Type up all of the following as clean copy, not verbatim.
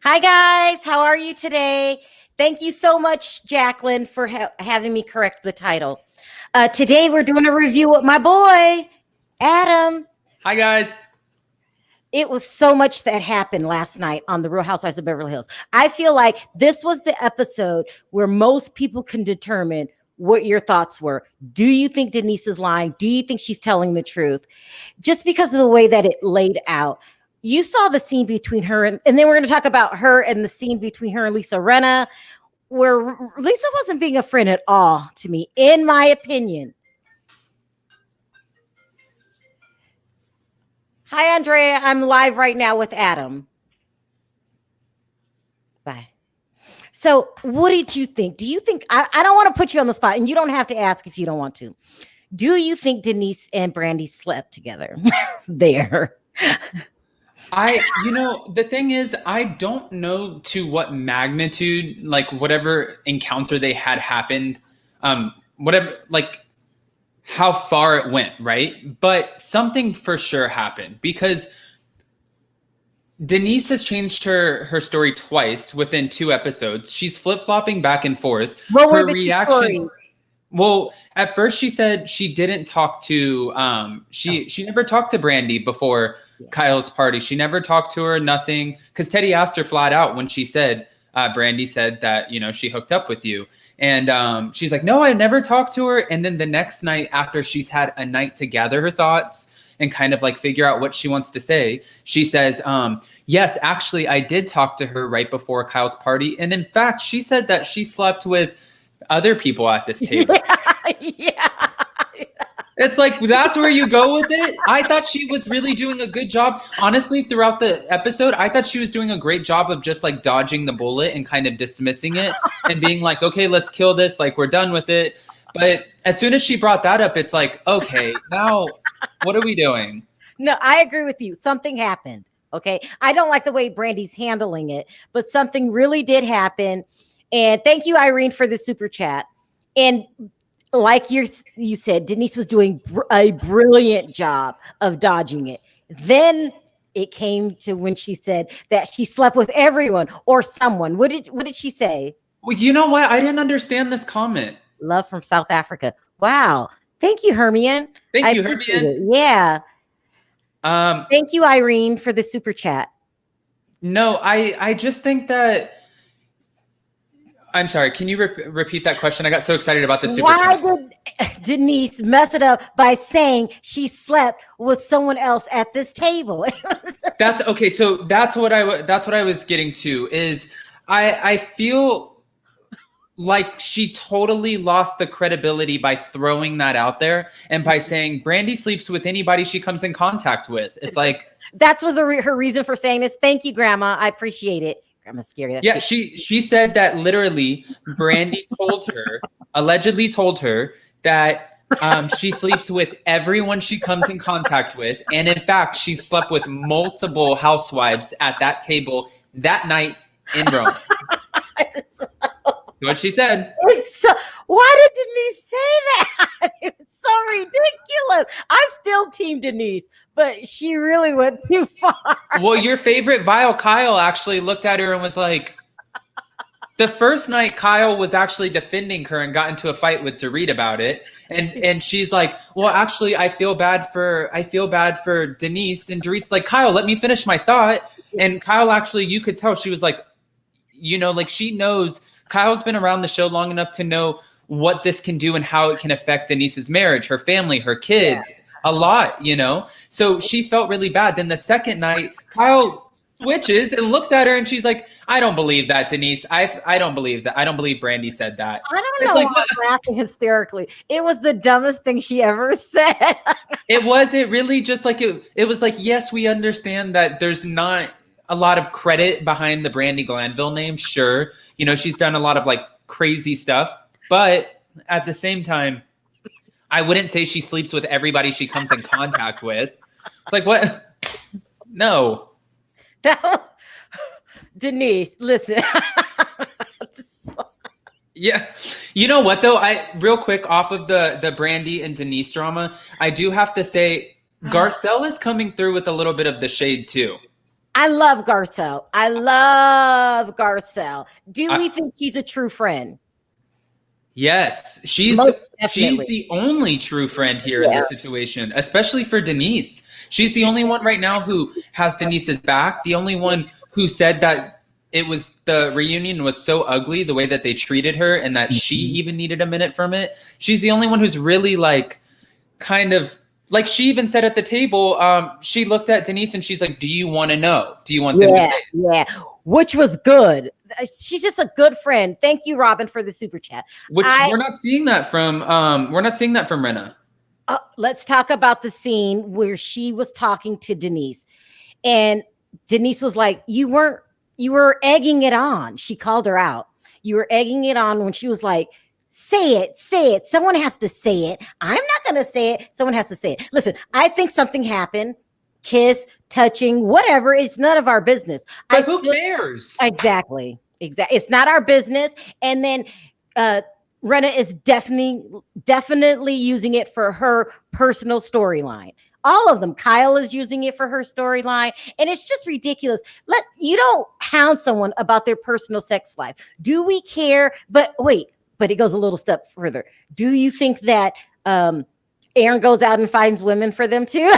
Hi, guys. How are you today? Thank you so much, Jacqueline, for having me correct the title. Today, we're doing a review with my boy, Adam. Hi, guys. It was so much that happened last night on The Real Housewives of Beverly Hills. I feel like this was the episode where most people can determine what your thoughts were. Do you think Denise is lying? Do you think she's telling the truth? Just because of the way that it laid out. You saw the scene between her and then we're going to talk about her and the scene between her and Lisa Rinna, where Lisa wasn't being a friend at all to me, in my opinion. Hi, Andrea. I'm live right now with Adam. Bye. So, what did you think? Do you think, I don't want to put you on the spot, and you don't have to ask if you don't want to. Do you think Denise and Brandy slept together there? The thing is, I don't know to what magnitude, like whatever encounter they had happened, whatever, like how far it went, right? But something for sure happened because Denise has changed her story twice within 2 episodes. She's flip-flopping back and forth. What were Her the reaction. stories? Well, at first she said she didn't talk to she never talked to Brandy before Kyle's party. She never talked to her, nothing, because Teddy asked her flat out when she said Brandy said that, she hooked up with you. And she's like, no, I never talked to her. And then the next night, after she's had a night to gather her thoughts and kind of like figure out what she wants to say, she says, yes, actually, I did talk to her right before Kyle's party. And in fact, she said that she slept with other people at this table. Yeah. It's like, that's where you go with it. I thought she was really doing a good job. Honestly, throughout the episode, I thought she was doing a great job of just like dodging the bullet and kind of dismissing it and being like, okay, let's kill this. Like, we're done with it. But as soon as she brought that up, it's like, okay, now what are we doing? No, I agree with you. Something happened. Okay. I don't like the way Brandy's handling it, but something really did happen. And thank you, Irene, for the super chat. And like you said, Denise was doing a brilliant job of dodging it. Then it came to when she said that she slept with everyone or someone. What did she say? Well, you know what? I didn't understand this comment. Love from South Africa. Wow. Thank you, Hermione. Thank you, Hermione. Yeah. Thank you, Irene, for the super chat. No, I just think that. I'm sorry. Can you repeat that question? I got so excited about the super chat. Why did Denise mess it up by saying she slept with someone else at this table? That's okay. So that's what I was getting to is I feel like she totally lost the credibility by throwing that out there and by saying Brandy sleeps with anybody she comes in contact with. It's like that was her reason for saying this. Thank you, Grandma. I appreciate it. Grandma's scary. That's she said that literally Brandy allegedly told her that she sleeps with everyone she comes in contact with. And in fact, she slept with multiple housewives at that table that night in Rome. What she said. Why did Denise say that? It's so ridiculous. I'm still team Denise, but she really went too far. Well, your favorite Vile, Kyle, actually looked at her and was like, the first night Kyle was actually defending her and got into a fight with Dorit about it. And she's like, well, actually, I feel bad for Denise. And Dorit's like, Kyle, let me finish my thought. And Kyle, actually, you could tell she was like, like she knows Kyle's been around the show long enough to know what this can do and how it can affect Denise's marriage, her family, her kids, a lot, So she felt really bad. Then the second night, Kyle switches and looks at her and she's like, I don't believe that, Denise. I don't believe that. I don't believe Brandy said that. I don't know why I'm laughing hysterically. It was the dumbest thing she ever said. It really just like it was like, yes, we understand that there's not a lot of credit behind the Brandy Glanville name. Sure. She's done a lot of like crazy stuff, but at the same time, I wouldn't say she sleeps with everybody she comes in contact with. Like what? No. Denise, listen. Yeah. You know what though? Real quick off of the Brandy and Denise drama, I do have to say Garcelle is coming through with a little bit of the shade too. I love Garcelle. I love Garcelle. Do we think she's a true friend? Yes, she's the only true friend here in this situation, especially for Denise. She's the only one right now who has Denise's back. The only one who said that the reunion was so ugly, the way that they treated her, and that she even needed a minute from it. She's the only one who's really like, kind of like, she even said at the table, she looked at Denise and she's like, "Do you want to know? Do you want them to say it?" Yeah, which was good. She's just a good friend. Thank you, Robin, for the super chat. Which we're not seeing that from Rinna. Let's talk about the scene where she was talking to Denise, and Denise was like, you were egging it on. She called her out. You were egging it on when she was like, say it. Someone has to say it. I'm not going to say it. Someone has to say it. Listen, I think something happened. Kiss, touching, whatever. It's none of our business. But who cares? Exactly. It's not our business. And then Rinna is definitely using it for her personal storyline. All of them. Kyle is using it for her storyline. And it's just ridiculous. You don't hound someone about their personal sex life. Do we care? But wait. But it goes a little step further. Do you think that Aaron goes out and finds women for them too?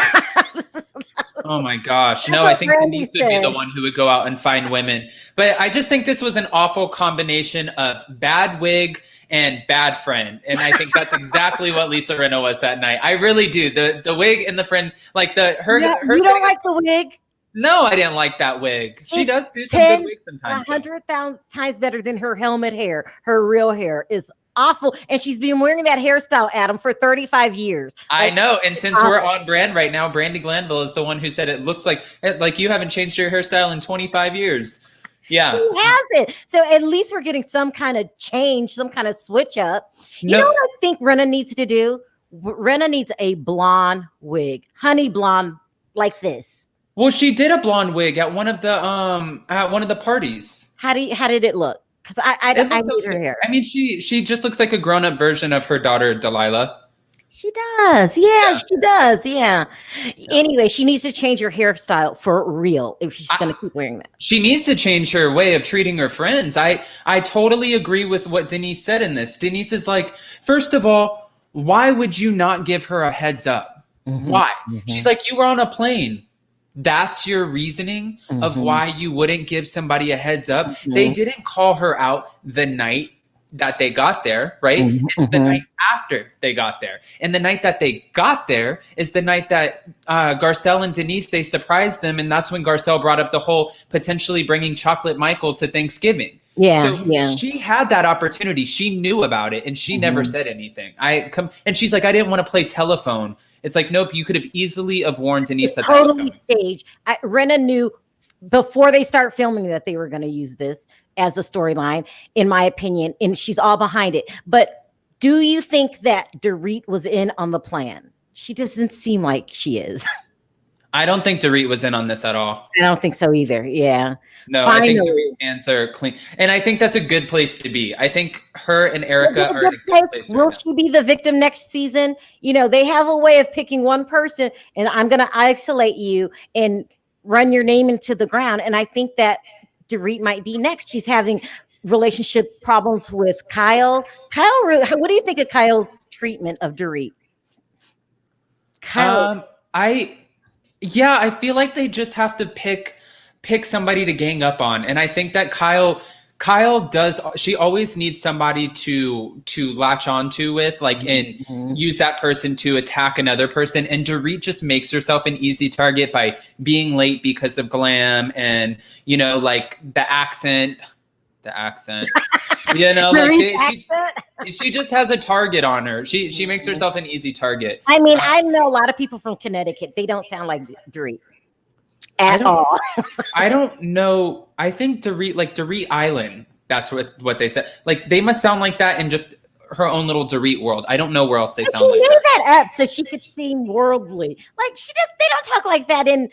Oh my gosh. No, I think Denise would be the one who would go out and find women. But I just think this was an awful combination of bad wig and bad friend. And I think that's exactly what Lisa Rinna was that night. I really do. The wig and the friend, like her. You don't like the wig? No, I didn't like that wig. She does do some good wigs sometimes. 100,000 times better than her helmet hair. Her real hair is awful. And she's been wearing that hairstyle, Adam, for 35 years. I know. And since we're on brand right now, Brandy Glanville is the one who said it looks like you haven't changed your hairstyle in 25 years. Yeah. She hasn't. So at least we're getting some kind of change, some kind of switch up. You know what I think Rinna needs to do? Rinna needs a blonde wig, honey blonde, like this. Well, she did a blonde wig at one of the parties. How did it look? Because I need her hair. I mean, she just looks like a grown-up version of her daughter Delilah. She does. Yeah, she does. Yeah. Anyway, she needs to change her hairstyle for real if she's going to keep wearing that. She needs to change her way of treating her friends. I totally agree with what Denise said in this. Denise is like, first of all, why would you not give her a heads up? Mm-hmm. Why? Mm-hmm. She's like, you were on a plane. That's your reasoning of why you wouldn't give somebody a heads up. Mm-hmm. They didn't call her out the night that they got there, right? Mm-hmm. It's the night after they got there. And the night that they got there is the night that Garcelle and Denise, they surprised them. And that's when Garcelle brought up the whole potentially bringing Chocolate Michael to Thanksgiving. So she had that opportunity. She knew about it and she never said anything. And she's like, I didn't want to play telephone. It's like, nope, you could have easily have warned Denise that totally staged. Rinna knew before they start filming that they were going to use this as a storyline, in my opinion, and she's all behind it. But do you think that Dorit was in on the plan? She doesn't seem like she is. I don't think Dorit was in on this at all. I don't think so either. Yeah. No, finally. I think Dorit's hands are clean. And I think that's a good place to be. I think her and Erica are in a good place. Will she be the victim next season? You know, they have a way of picking one person and I'm going to isolate you and run your name into the ground. And I think that Dorit might be next. She's having relationship problems with Kyle. What do you think of Kyle's treatment of Dorit? Kyle. I feel like they just have to pick somebody to gang up on. And I think that Kyle does, she always needs somebody to latch onto with, like, and use that person to attack another person. And Dorit just makes herself an easy target by being late because of glam and, you know, like the accent, you know, like she just has a target on her. She makes herself an easy target. I mean, I know a lot of people from Connecticut. They don't sound like Dorit at all. I don't know. I think Dorit Island. That's what they said. Like, they must sound like that in just her own little Dorit world. I don't know where else they sound like that. She made that up so she could seem worldly. Like, they don't talk like that in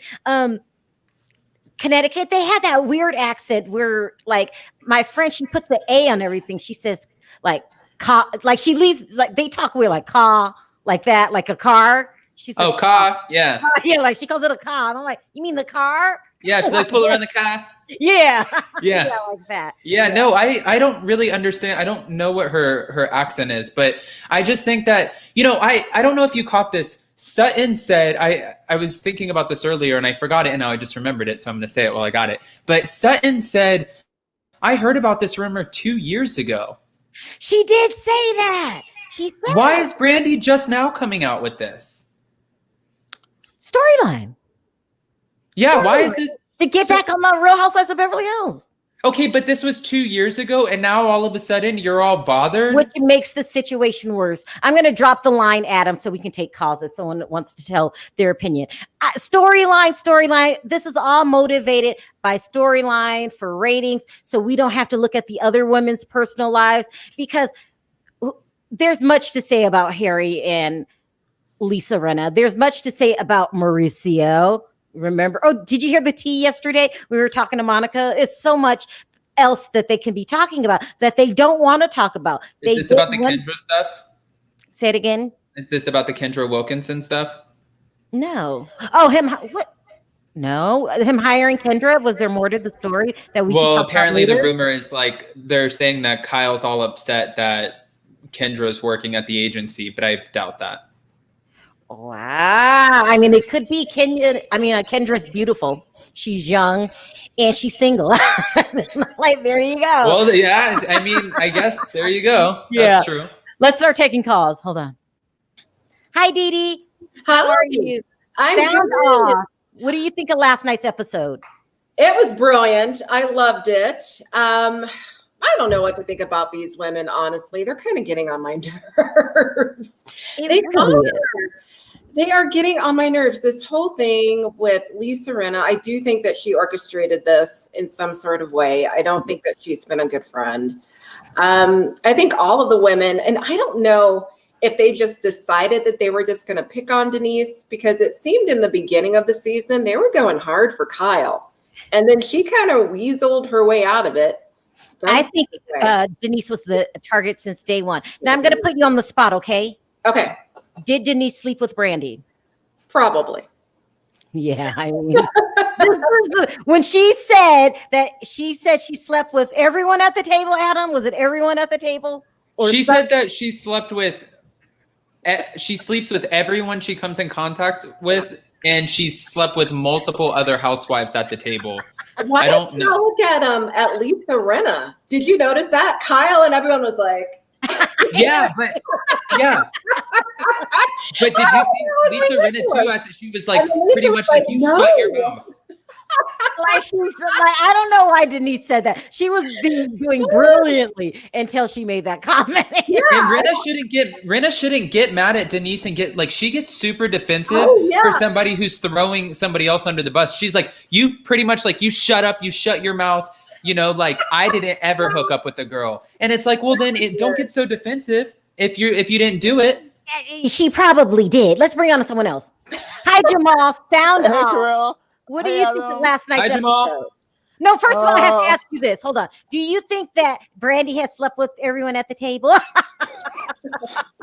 Connecticut. They had that weird accent where, like, my friend, she puts the A on everything. She says, like, car, like she leaves, like they talk weird, like car, like that, like a car. She says, car, yeah. Yeah, like she calls it a car. And I'm like, you mean the car? Yeah, she like pull around the car. Yeah. Yeah. Like that. Yeah, no, I don't really understand. I don't know what her accent is, but I just think that, I don't know if you caught this. Sutton said, I was thinking about this earlier and I forgot it and now I just remembered it, so I'm going to say it while I got it. But Sutton said, I heard about this rumor 2 years ago. She did say that. She said Why is Brandy just now coming out with this? Storyline. Yeah, why is this? To get back on the Real Housewives of Beverly Hills. Okay, but this was 2 years ago, and now all of a sudden you're all bothered? Which makes the situation worse. I'm going to drop the line, Adam, so we can take calls if someone wants to tell their opinion. Storyline. This is all motivated by storyline for ratings, so we don't have to look at the other women's personal lives, because there's much to say about Harry and Lisa Rinna. There's much to say about Mauricio. Remember? Oh, did you hear the tea yesterday? We were talking to Monica. It's so much else that they can be talking about that they don't want to talk about. Is this about the Kendra stuff? Say it again. Is this about the Kendra Wilkinson stuff? No. Oh, what? No, him hiring Kendra. Was there more to the story that we? Well, apparently the rumor is like they're saying that Kyle's all upset that Kendra's working at the agency, but I doubt that. Wow. I mean, it could be Kenya. I mean, Kendra's beautiful. She's young and she's single. Like, there you go. Well, yeah. I mean, I guess there you go. Yeah. That's true. Let's start taking calls. Hold on. Hi, Dee Dee. How are you? I'm Sound good. off. What do you think of last night's episode? It was brilliant. I loved it. I don't know what to think about these women, honestly. They're kind of getting on my nerves. They are getting on my nerves. This whole thing with Lisa Rinna, I do think that she orchestrated this in some sort of way. I don't think that she's been a good friend. I think all of the women, and I don't know if they just decided that they were just going to pick on Denise, because it seemed in the beginning of the season, they were going hard for Kyle. And then she kind of weaseled her way out of it. I think Denise was the target since day one. Now I'm going to put you on the spot, okay? Okay. Did Denise sleep with Brandy? Probably. Yeah, I mean, when she said she slept with everyone at the table, Adam, was it everyone at the table? She said that she sleeps with everyone she comes in contact with, and she slept with multiple other housewives at the table. Why don't know. Look at Lisa Rinna. Did you notice that? Kyle and everyone was like, yeah. But did you see Lisa Rinna too? She was like pretty much like you shut your mouth. Like I don't know why Denise said that. She was doing brilliantly until she made that comment. Yeah. And Rinna shouldn't get mad at Denise and she gets super defensive for somebody who's throwing somebody else under the bus. She's like, you pretty much like, you shut up, you shut your mouth. I didn't ever hook up with a girl. And it's like, well, then don't get so defensive if you didn't do it. She probably did. Let's bring on someone else. Hi, Jamal. Sound off. Terrell. What do you think of last night's episode? Jamal. No, first of all, I have to ask you this. Hold on. Do you think that Brandy has slept with everyone at the table?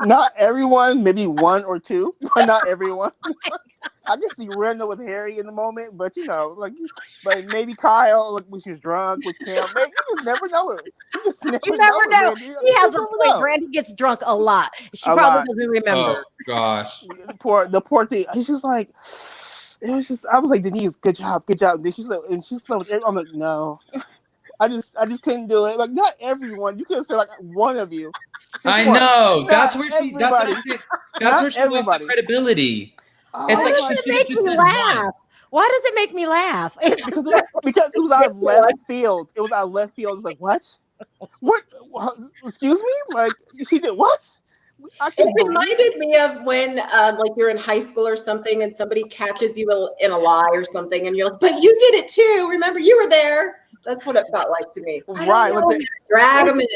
Not everyone, maybe one or two, but not everyone. I can see Rinna with Harry in the moment, but but maybe Kyle, when she's drunk with Cam. Maybe you just never know it. You never know. He has a point. Brandy gets drunk a lot. She probably doesn't remember. Oh gosh. The poor thing. He's just like. It was just, I was like, Denise, good job. And she's like, I'm like, no, I just couldn't do it. Like, not everyone. You could have said like one of you. I know. That's where she lost the credibility. It's like she should have just said one. Why does it make me laugh? Because it was out of left field. It was out of left field. It was like, what? Excuse me? Like, she did what? It reminded me of when you're in high school or something and somebody catches you in a lie or something and you're like, but you did it too. Remember, you were there. That's what it felt like to me. Right. Drag them in.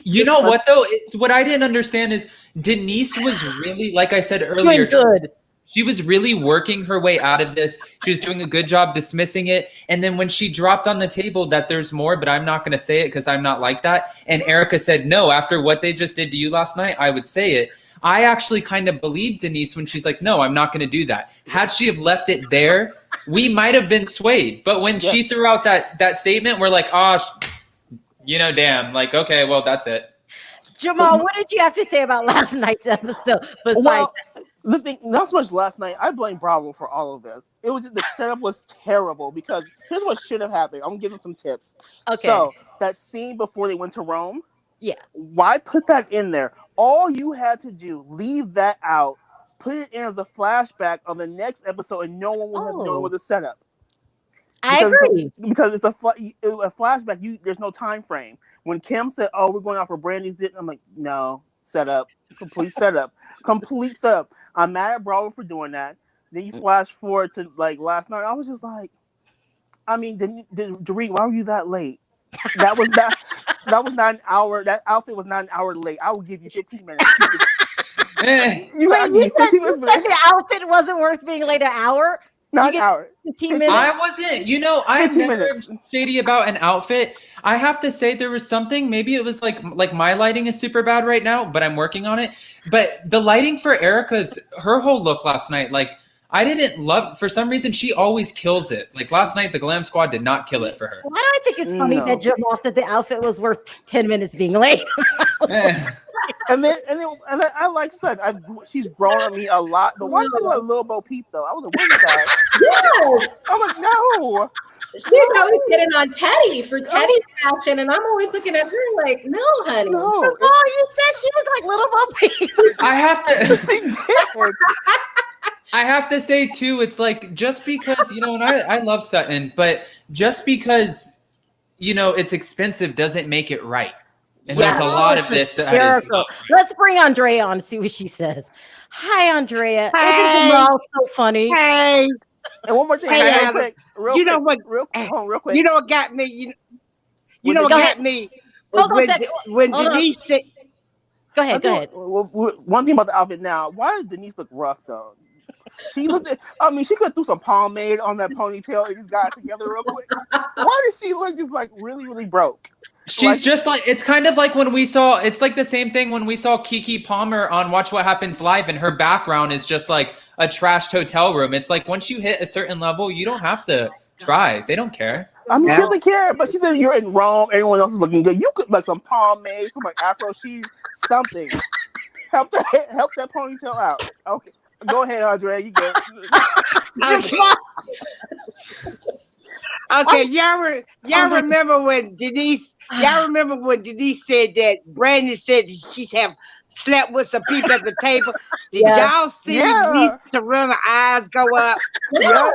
You know what, though? What I didn't understand is Denise was really, like I said earlier, good. She was really working her way out of this. She was doing a good job dismissing it. And then when she dropped on the table that there's more, but I'm not going to say it because I'm not like that. And Erica said, no, after what they just did to you last night, I would say it. I actually kind of believed Denise when she's like, no, I'm not going to do that. Had she have left it there, we might have been swayed. But when she threw out that statement, we're like, oh, damn. Like, okay, well, that's it. Jamal, what did you have to say about last night's episode? The thing, not so much last night. I blame Bravo for all of this. It was just, the setup was terrible because here's what should have happened. I'm giving some tips. Okay. So that scene before they went to Rome. Yeah. Why put that in there? All you had to do, leave that out, put it in as a flashback of the next episode, and no one would have known it was a setup. I agree. Because it's a flashback. There's no time frame. When Kim said, "Oh, we're going out for Brandy's dinner," I'm like, "No, setup, complete setup." I'm mad at Bravo for doing that. Then you flash forward to like last night. I was just like, I mean, Dorit, why were you that late? That was not an hour. That outfit was not an hour late. I will give you 15 minutes. You said the outfit wasn't worth being late an hour? Not an hour. 15 minutes. I wasn't. I'm never shady about an outfit. I have to say there was something. Maybe it was like my lighting is super bad right now, but I'm working on it. But the lighting for her whole look last night, like I didn't love. For some reason, she always kills it. Like last night, the Glam Squad did not kill it for her. Why do I think it's funny that Jamal said the outfit was worth 10 minutes being late? And then I like said she's grown on me a lot. But why does she let Lil Bo Peep though? I was like, what is that? No, I'm like, no. She's always getting on Teddy for Teddy's fashion, and I'm always looking at her like, no, honey. No. Oh, you said she was like Little Bo Peep. I have to. She did. I have to say too, it's like just because and I love Sutton, but just because it's expensive doesn't make it right. And there's a lot of this that is. Let's bring Andrea on and see what she says. Hi, Andrea. Isn't Jamal so funny? Hey. And one more thing, real quick. You know what got me? You know what got me? Hold on a second. When Denise said, Go ahead. One thing about the outfit now, why did Denise look rough though? She looked she could do some pomade on that ponytail and just got it together real quick. Why did she look just like really, really broke? She's just like, it's kind of like when we saw, it's like the same thing when we saw Keke Palmer on Watch What Happens Live and her background is just like a trashed hotel room. It's like once you hit a certain level, you don't have to try. They don't care. I mean, she doesn't care, but she said you're in Rome. Everyone else is looking good. You could like some pomade, some like Afro cheese, something. Help that ponytail out. Okay. Go ahead, Andrea. You go. Okay, y'all remember when Denise? Y'all remember when Denise said that Brandon said she'd have slept with some people at the table? Did y'all see Lisa Rinna's eyes go up? Yeah,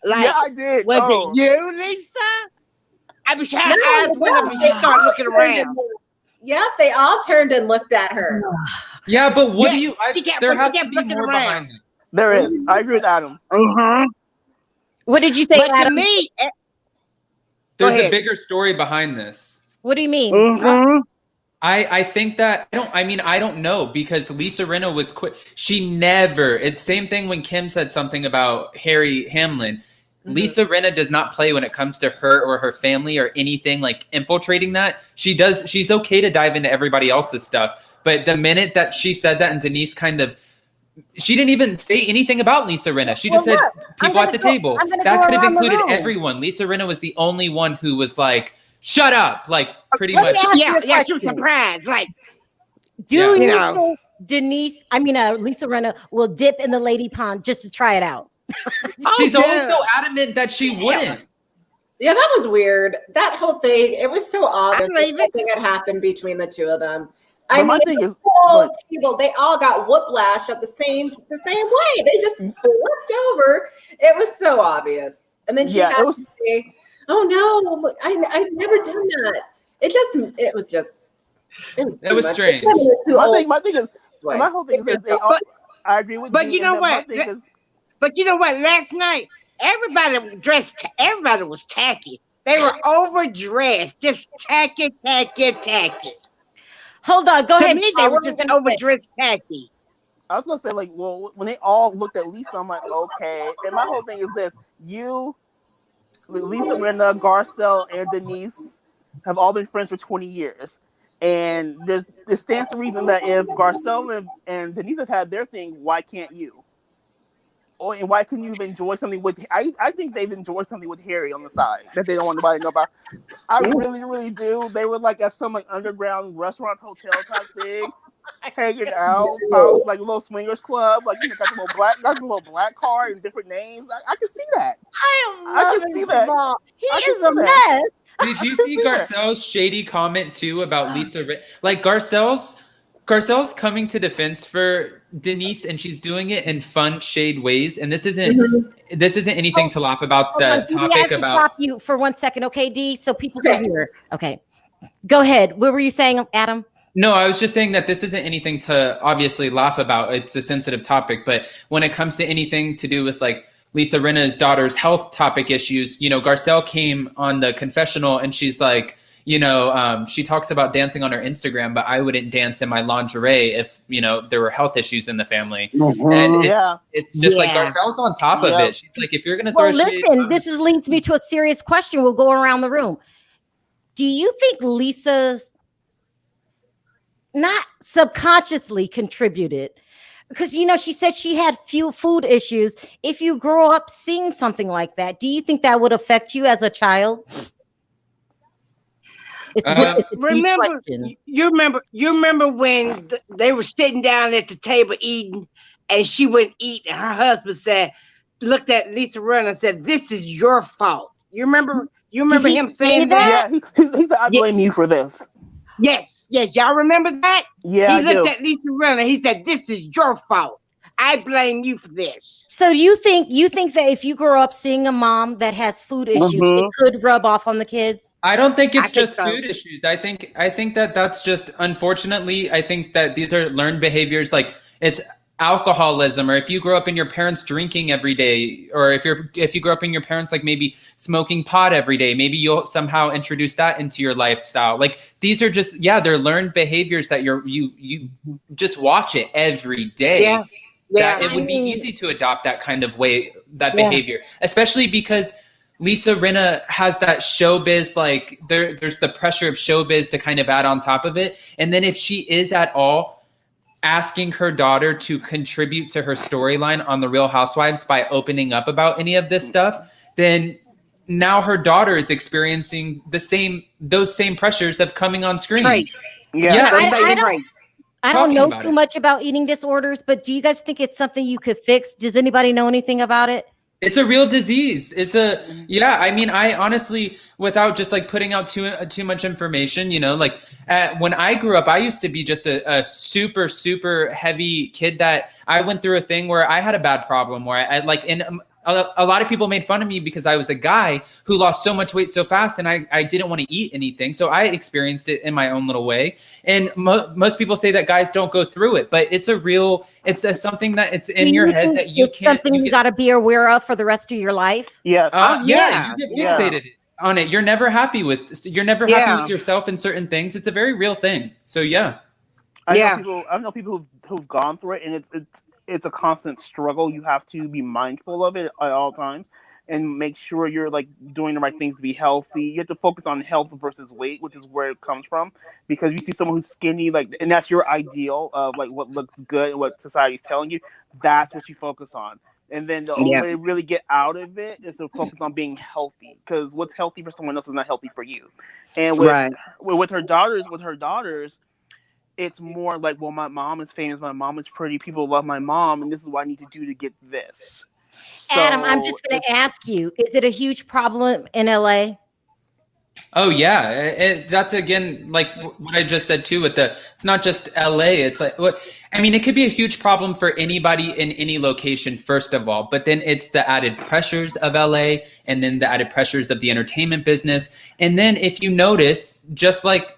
like, I did. Was it you, Lisa? I mean, her eyes went up and she started looking around. Yep, they all turned and looked at her. Yeah, but what do you? There has to be more behind it. There is. I agree with Adam. What did you say, but Adam? to me, there's a bigger story behind this. What do you mean? I think that I don't know because Lisa Rinna was quick. She never. It's same thing when Kim said something about Harry Hamlin. Lisa Rinna does not play when it comes to her or her family or anything like infiltrating that. She's okay to dive into everybody else's stuff. But the minute that she said that and Denise she didn't even say anything about Lisa Rinna. She just said people at the table. That could have included everyone. Lisa Rinna was the only one who was like, shut up. Like pretty much. Yeah, she was surprised. Like, do you know Denise, Lisa Rinna will dip in the lady pond just to try it out. She's always so adamant that she wouldn't. Yeah, that was weird. That whole thing, it was so obvious. Something had happened between the two of them. My thing is, table, they all got whiplash at the same way. They just flipped over. It was so obvious. And then she had to say, "Oh no, I've never done that." It was strange. My whole thing is I agree with you. But you know what? But you know what? Last night, everybody was tacky. They were overdressed, just tacky. Hold on, go ahead. To me, they were just overdressed tacky. I was gonna say, like, well, when they all looked at Lisa, I'm like, okay. And my whole thing is this: Lisa Rinna, Garcelle, and Denise have all been friends for 20 years. And it stands to reason that if Garcelle and Denise have had their thing, why can't you? And why couldn't you enjoy something with? I think they've enjoyed something with Harry on the side that they don't want nobody to know about. I really, really do. They were like at some like underground restaurant hotel type thing, hanging out, like a little swingers club. Like got the little black card and different names. I can see that. I can see that. He is a mess. Did you see Garcelle's shady comment too about Lisa? Like Garcelle's coming to defense for Denise, and she's doing it in fun shade ways. And this isn't anything to laugh about. The topic about. Stop you for 1 second, okay, D? So people can hear. Okay, go ahead. What were you saying, Adam? No, I was just saying that this isn't anything to obviously laugh about. It's a sensitive topic, but when it comes to anything to do with like Lisa Rinna's daughter's health topic issues, Garcelle came on the confessional and she's like, she talks about dancing on her Instagram, but I wouldn't dance in my lingerie if, there were health issues in the family. Mm-hmm. And it's just like Garcelle's on top of it. She's like, if you're going to throw shade. Listen, this leads me to a serious question. We'll go around the room. Do you think Lisa's not subconsciously contributed? Because, she said she had few food issues. If you grow up seeing something like that, do you think that would affect you as a child? You remember when they were sitting down at the table eating, and she wouldn't eat, and her husband looked at Lisa Rinna and said, "This is your fault." You remember him saying that? Yeah, he said, "I blame you for this." Yes, y'all remember that? Yeah, he looked at Lisa Rinna. He said, "This is your fault. I blame you for this." So you think that if you grow up seeing a mom that has food issues, it could rub off on the kids? I don't think it's just food issues. I think that's just, unfortunately, I think that these are learned behaviors. Like it's alcoholism, or if you grow up in your parents drinking every day, or if you grow up in your parents like maybe smoking pot every day, maybe you'll somehow introduce that into your lifestyle. Like these are just they're learned behaviors that you just watch it every day. That it would be easy to adopt that kind of behavior, especially because Lisa Rinna has that showbiz, like there's the pressure of showbiz to kind of add on top of it. And then if she is at all asking her daughter to contribute to her storyline on The Real Housewives by opening up about any of this stuff, then now her daughter is experiencing those same pressures of coming on screen. Right. I don't know too much about eating disorders, but do you guys think it's something you could fix? Does anybody know anything about it? It's a real disease. I honestly, without just like putting out too much information, when I grew up, I used to be just a super, super heavy kid that I went through a thing where I had a bad problem where a lot of people made fun of me because I was a guy who lost so much weight so fast, and I didn't want to eat anything. So I experienced it in my own little way. And most people say that guys don't go through it, but it's something that it's in your head that you can't. Something you got to be aware of for the rest of your life. Yes. You get fixated on it. You're never happy with yourself in certain things. It's a very real thing. So I know people who've gone through it, and it's a constant struggle. You have to be mindful of it at all times and make sure you're like doing the right things to be healthy. You have to focus on health versus weight, which is where it comes from, because you see someone who's skinny, and that's your ideal of like what looks good and what society's telling you. That's what you focus on. And then the only way to really get out of it is to focus on being healthy, because what's healthy for someone else is not healthy for you. And with her daughters, it's more like, well, my mom is famous, my mom is pretty, people love my mom, and this is what I need to do to get this. Adam, I'm just going to ask you, is it a huge problem in LA? Oh yeah, that's again like what I just said too. It's not just LA. It's like it could be a huge problem for anybody in any location, first of all. But then it's the added pressures of LA, and then the added pressures of the entertainment business. And then if you notice, just like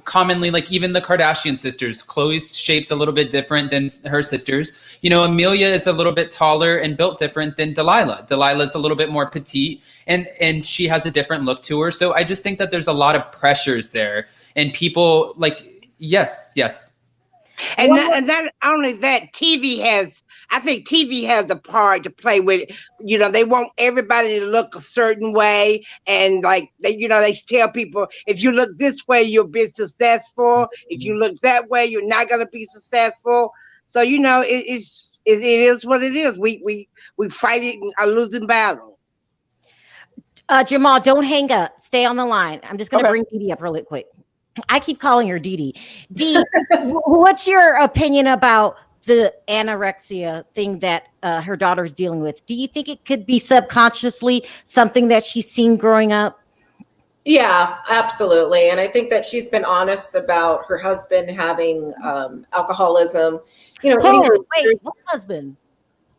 commonly, like even the Kardashian sisters, Khloe's shaped a little bit different than her sisters. Amelia is a little bit taller and built different than Delilah. Delilah's a little bit more petite, and she has a different look to her. So I just think that there's a lot of pressures there, and people like yes. And not only that, TV has, I think TV has a part to play with it. You know, they want everybody to look a certain way, and like they tell people, if you look this way, you'll be successful. If you look that way, you're not gonna be successful. So you know, it is what it is. We fight it a losing battle. Jamal, don't hang up. Stay on the line. I'm just going to bring Dee Dee up really quick. I keep calling her Dee Dee. Dee, what's your opinion about the anorexia thing that her daughter's dealing with? Do you think it could be subconsciously something that she's seen growing up? Yeah, absolutely. And I think that she's been honest about her husband having alcoholism. You know, wait, what husband?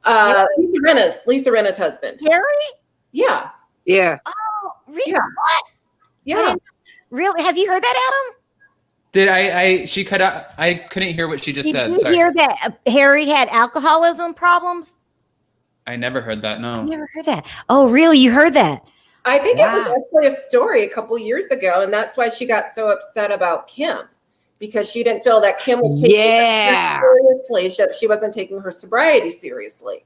Lisa Rinna's husband. Gary? Yeah. Yeah. Oh, really? Yeah. What? Yeah. Really? Have you heard that, Adam? Did she cut out? I couldn't hear what she just said. Did you hear that Harry had alcoholism problems? I never heard that. No. I never heard that. Oh, really? You heard that? I think it was actually a story a couple years ago, and that's why she got so upset about Kim, because she didn't feel that Kim was taking her seriously. She wasn't taking her sobriety seriously.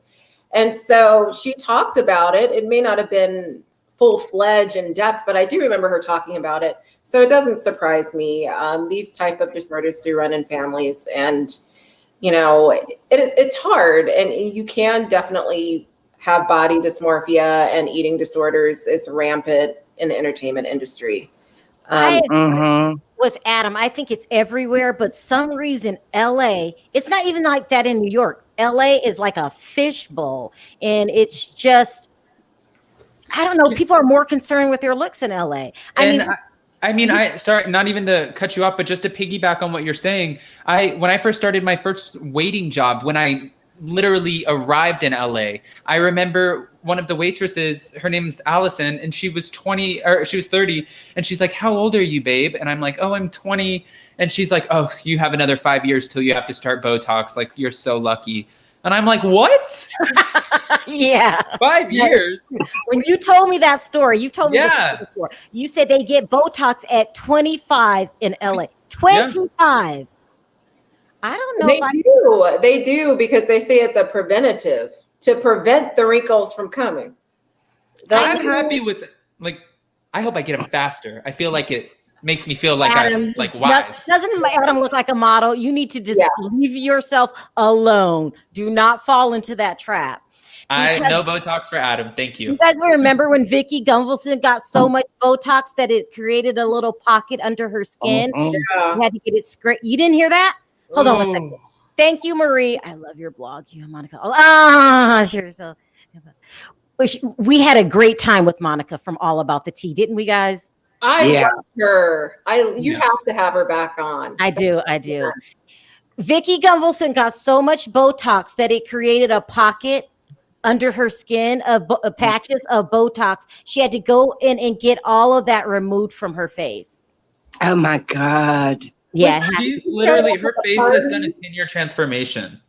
And so she talked about it. It may not have been full-fledged in depth, but I do remember her talking about it. So it doesn't surprise me. These type of disorders do run in families, and you know, it's hard, and you can definitely have body dysmorphia, and eating disorders is rampant in the entertainment industry. I agree with Adam. I think it's everywhere, but some reason LA, it's not even like that in New York. LA is like a fishbowl, and it's just, I don't know. People are more concerned with their looks in LA. I mean, sorry, not even to cut you off, but just to piggyback on what you're saying. When I first started my first waiting job, when I literally arrived in LA, I remember one of the waitresses, her name's Allison, and she was 30, and she's like, "How old are you, babe?" And I'm like, "Oh, I'm 20." And she's like, "Oh, you have another 5 years till you have to start Botox. Like, you're so lucky." And I'm like, "What?" Yeah. 5 years. When you told me that story, you told me this before. You said they get Botox at 25 in LA. 25. Yeah. I don't know. They do because they say it's a preventative to prevent the wrinkles from coming. I'm happy with it. Like, I hope I get them faster. I feel like it makes me feel like I'm like wise. Doesn't Adam look like a model? You need to just leave yourself alone. Do not fall into that trap. No Botox for Adam. Thank you. You guys will remember when Vicki Gunvalson got so much Botox that it created a little pocket under her skin. She had to get it scraped. You didn't hear that? Hold on a second. Thank you, Marie. I love your blog, you and Monica. Sure. So we had a great time with Monica from All About the Tea, didn't we, guys? I love her. You have to have her back on. I do. Vicki Gunvalson got so much Botox that it created a pocket under her skin of patches of Botox. She had to go in and get all of that removed from her face. Oh my God. Yeah. She's literally, her face has done a 10-year transformation.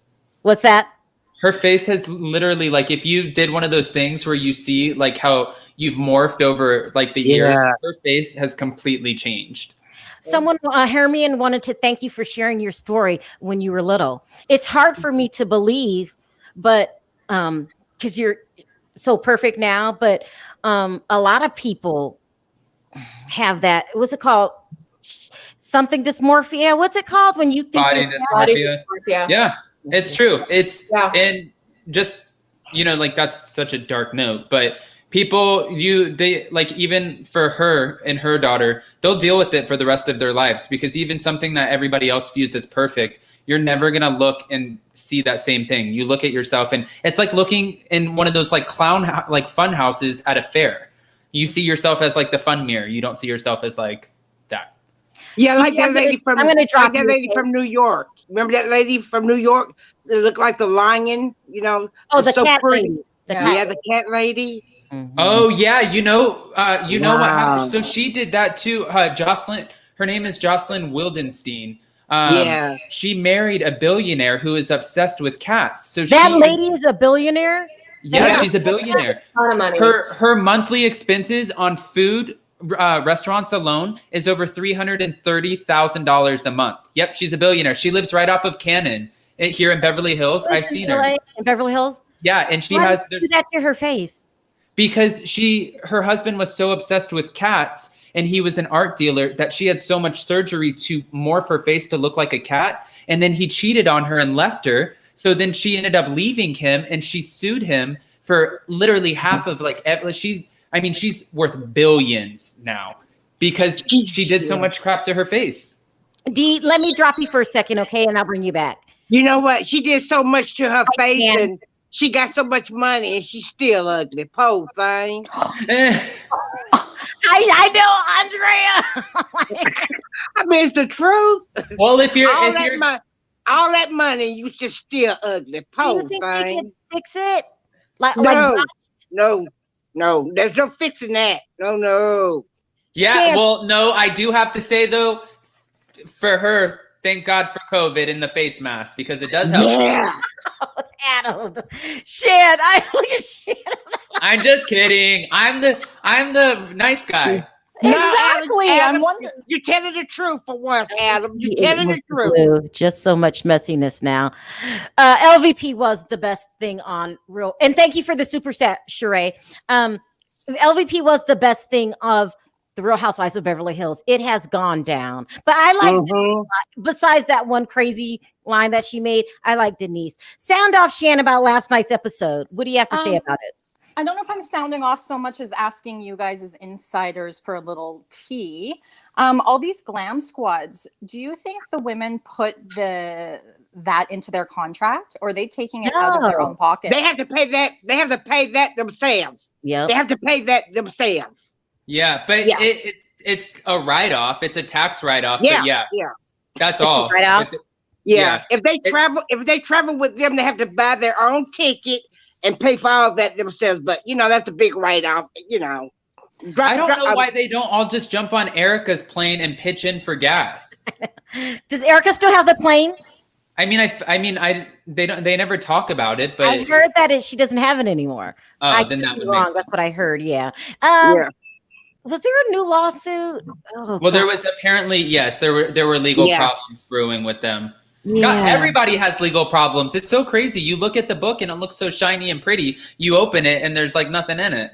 What's that? Her face has literally, like, if you did one of those things where you see like how you've morphed over like the years, her face has completely changed. Someone, Hermione, wanted to thank you for sharing your story when you were little. It's hard for me to believe, but because you're so perfect now, but a lot of people have that. What's it called? Something dysmorphia. What's it called when you think body dysmorphia? Yeah, it's true. It's and just, you know, like, that's such a dark note, but people, they like, even for her and her daughter, they'll deal with it for the rest of their lives, because even something that everybody else views as perfect, you're never going to look and see that same thing. You look at yourself, and it's like looking in one of those like like fun houses at a fair. You see yourself as like the fun mirror. You don't see yourself as like that. Yeah, like that lady from, from New York. Remember that lady from New York? It looked like the lion, you know. Oh, the cat lady. The cat lady. Mm-hmm. Oh yeah, you know what happened. So she did that too. Jocelyn, her name is Jocelyn Wildenstein. She married a billionaire who is obsessed with cats. So that lady is a billionaire? Yeah, she's a billionaire. A lot of money. Her monthly expenses on food, restaurants alone is over $330,000 a month. Yep, she's a billionaire. She lives right off of Cannon here in Beverly Hills. I've seen her in Beverly Hills. Yeah, and she Why has did you do that to her face. because her husband was so obsessed with cats, and he was an art dealer, that she had so much surgery to morph her face to look like a cat, and then he cheated on her and left her. So then she ended up leaving him, and she sued him for literally half of she's worth billions now because she did so much crap to her face. Dee, let me drop you for a second, okay, and I'll bring you back. You know what? She did so much to her face, and she got so much money, and she's still ugly. Poor thing. I know, Andrea. I mean, it's the truth. Well, if you're all that money, you just still ugly. Poor Do you think thing. she can fix it? No. There's no fixing that. No. Yeah, well, no, I do have to say though, for her, thank God for COVID and the face mask because it does help. Yeah. Adam, Shan, look at Shan. I'm just kidding. I'm the nice guy. Exactly. Adam, I'm wondering. You're telling the truth for once, Adam. You're telling the truth. Blue. Just so much messiness now. LVP was the best thing on Real, and thank you for the super set, Sheree. LVP was the best thing of the Real Housewives of Beverly Hills. It has gone down, but I like. Besides that one crazy line that she made, I like Denise. Sound off, Shan, about last night's episode. What do you have to say about it? I don't know if I'm sounding off so much as asking you guys as insiders for a little tea. All these glam squads, do you think the women put that into their contract, or are they taking it out of their own pocket? They have to pay that. They have to pay that themselves. Yeah, they have to pay that themselves. Yeah, but it's a write-off. It's a tax write-off. Yeah. That's all. Write-off. Yeah. If they travel with them, they have to buy their own ticket and pay for all that themselves. But that's a big write-off. I don't know why they don't all just jump on Erica's plane and pitch in for gas. Does Erica still have the plane? They never talk about it, but I heard that she doesn't have it anymore. Oh, then that would make sense. That's what I heard. Yeah. Was there a new lawsuit? Well, there was apparently, yes, there were legal problems brewing with them. Yeah. God, everybody has legal problems. It's so crazy. You look at the book and it looks so shiny and pretty. You open it and there's like nothing in it.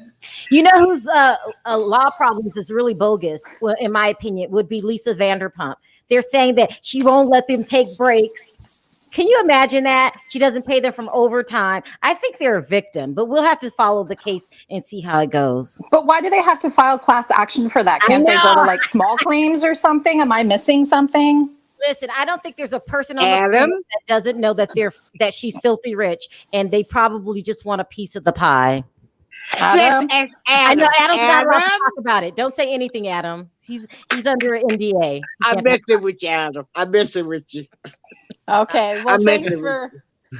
You know whose law problems is really bogus, well, in my opinion, would be Lisa Vanderpump. They're saying that she won't let them take breaks. Can you imagine that? She doesn't pay them from overtime. I think they're a victim, but we'll have to follow the case and see how it goes. But why do they have to file class action for that? Can't they go to like small claims or something? Am I missing something? Listen, I don't think there's a person on the planet that doesn't know that she's filthy rich, and they probably just want a piece of the pie. Adam? I know Adam's not allowed to talk about it. Don't say anything, Adam. He's under an NDA. I'm messing with you, Adam. I'm messing with you. Okay. Well,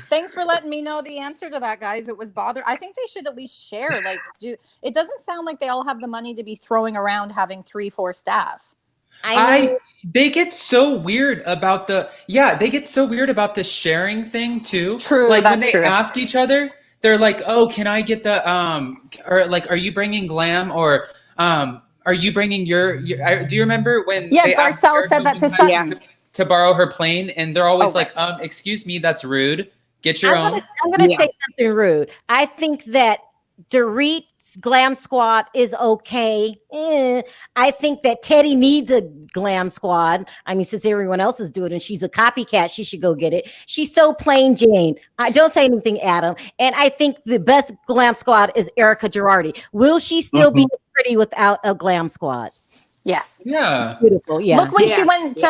thanks for letting me know the answer to that, guys. It was I think they should at least share. It doesn't sound like they all have the money to be throwing around having 3-4 staff. They get so weird about the sharing thing too. True. Like when that's they true. ask each other, they're like, "Oh, can I get the or like, are you bringing glam or are you bringing your do you remember when Garcelle said that to Sutton to borrow her plane, and they're always like, excuse me, that's rude. Get your own." I'm gonna say something rude. I think that Dorit's glam squad is okay. I think that Teddy needs a glam squad. I mean, since everyone else is doing it and she's a copycat, she should go get it. She's so plain Jane. I don't say anything, Adam. And I think the best glam squad is Erica Girardi. Will she still be pretty without a glam squad? Yes. Yeah. Beautiful. Yeah. Look when she went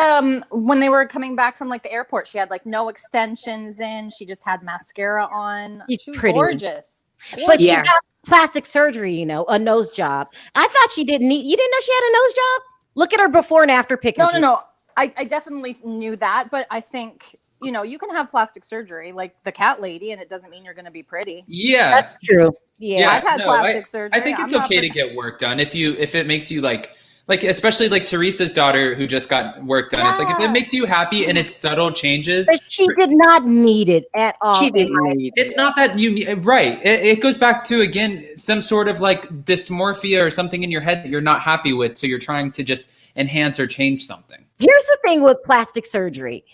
when they were coming back from like the airport, she had like no extensions in. She just had mascara on. She was pretty. Gorgeous. But she got plastic surgery, a nose job. I thought she didn't need. You didn't know she had a nose job? Look at her before and after pictures. No. I definitely knew that, but I think you can have plastic surgery like the cat lady, and it doesn't mean you're going to be pretty. Yeah, that's true. Yeah, I've had plastic surgery. I think it's okay to get work done if it makes you like especially like Teresa's daughter who just got work done. Yeah. It's like if it makes you happy and it's subtle changes. But she did not need it at all. She didn't need it. It's not that right. It goes back to, again, some sort of like dysmorphia or something in your head that you're not happy with. So you're trying to just enhance or change something. Here's the thing with plastic surgery.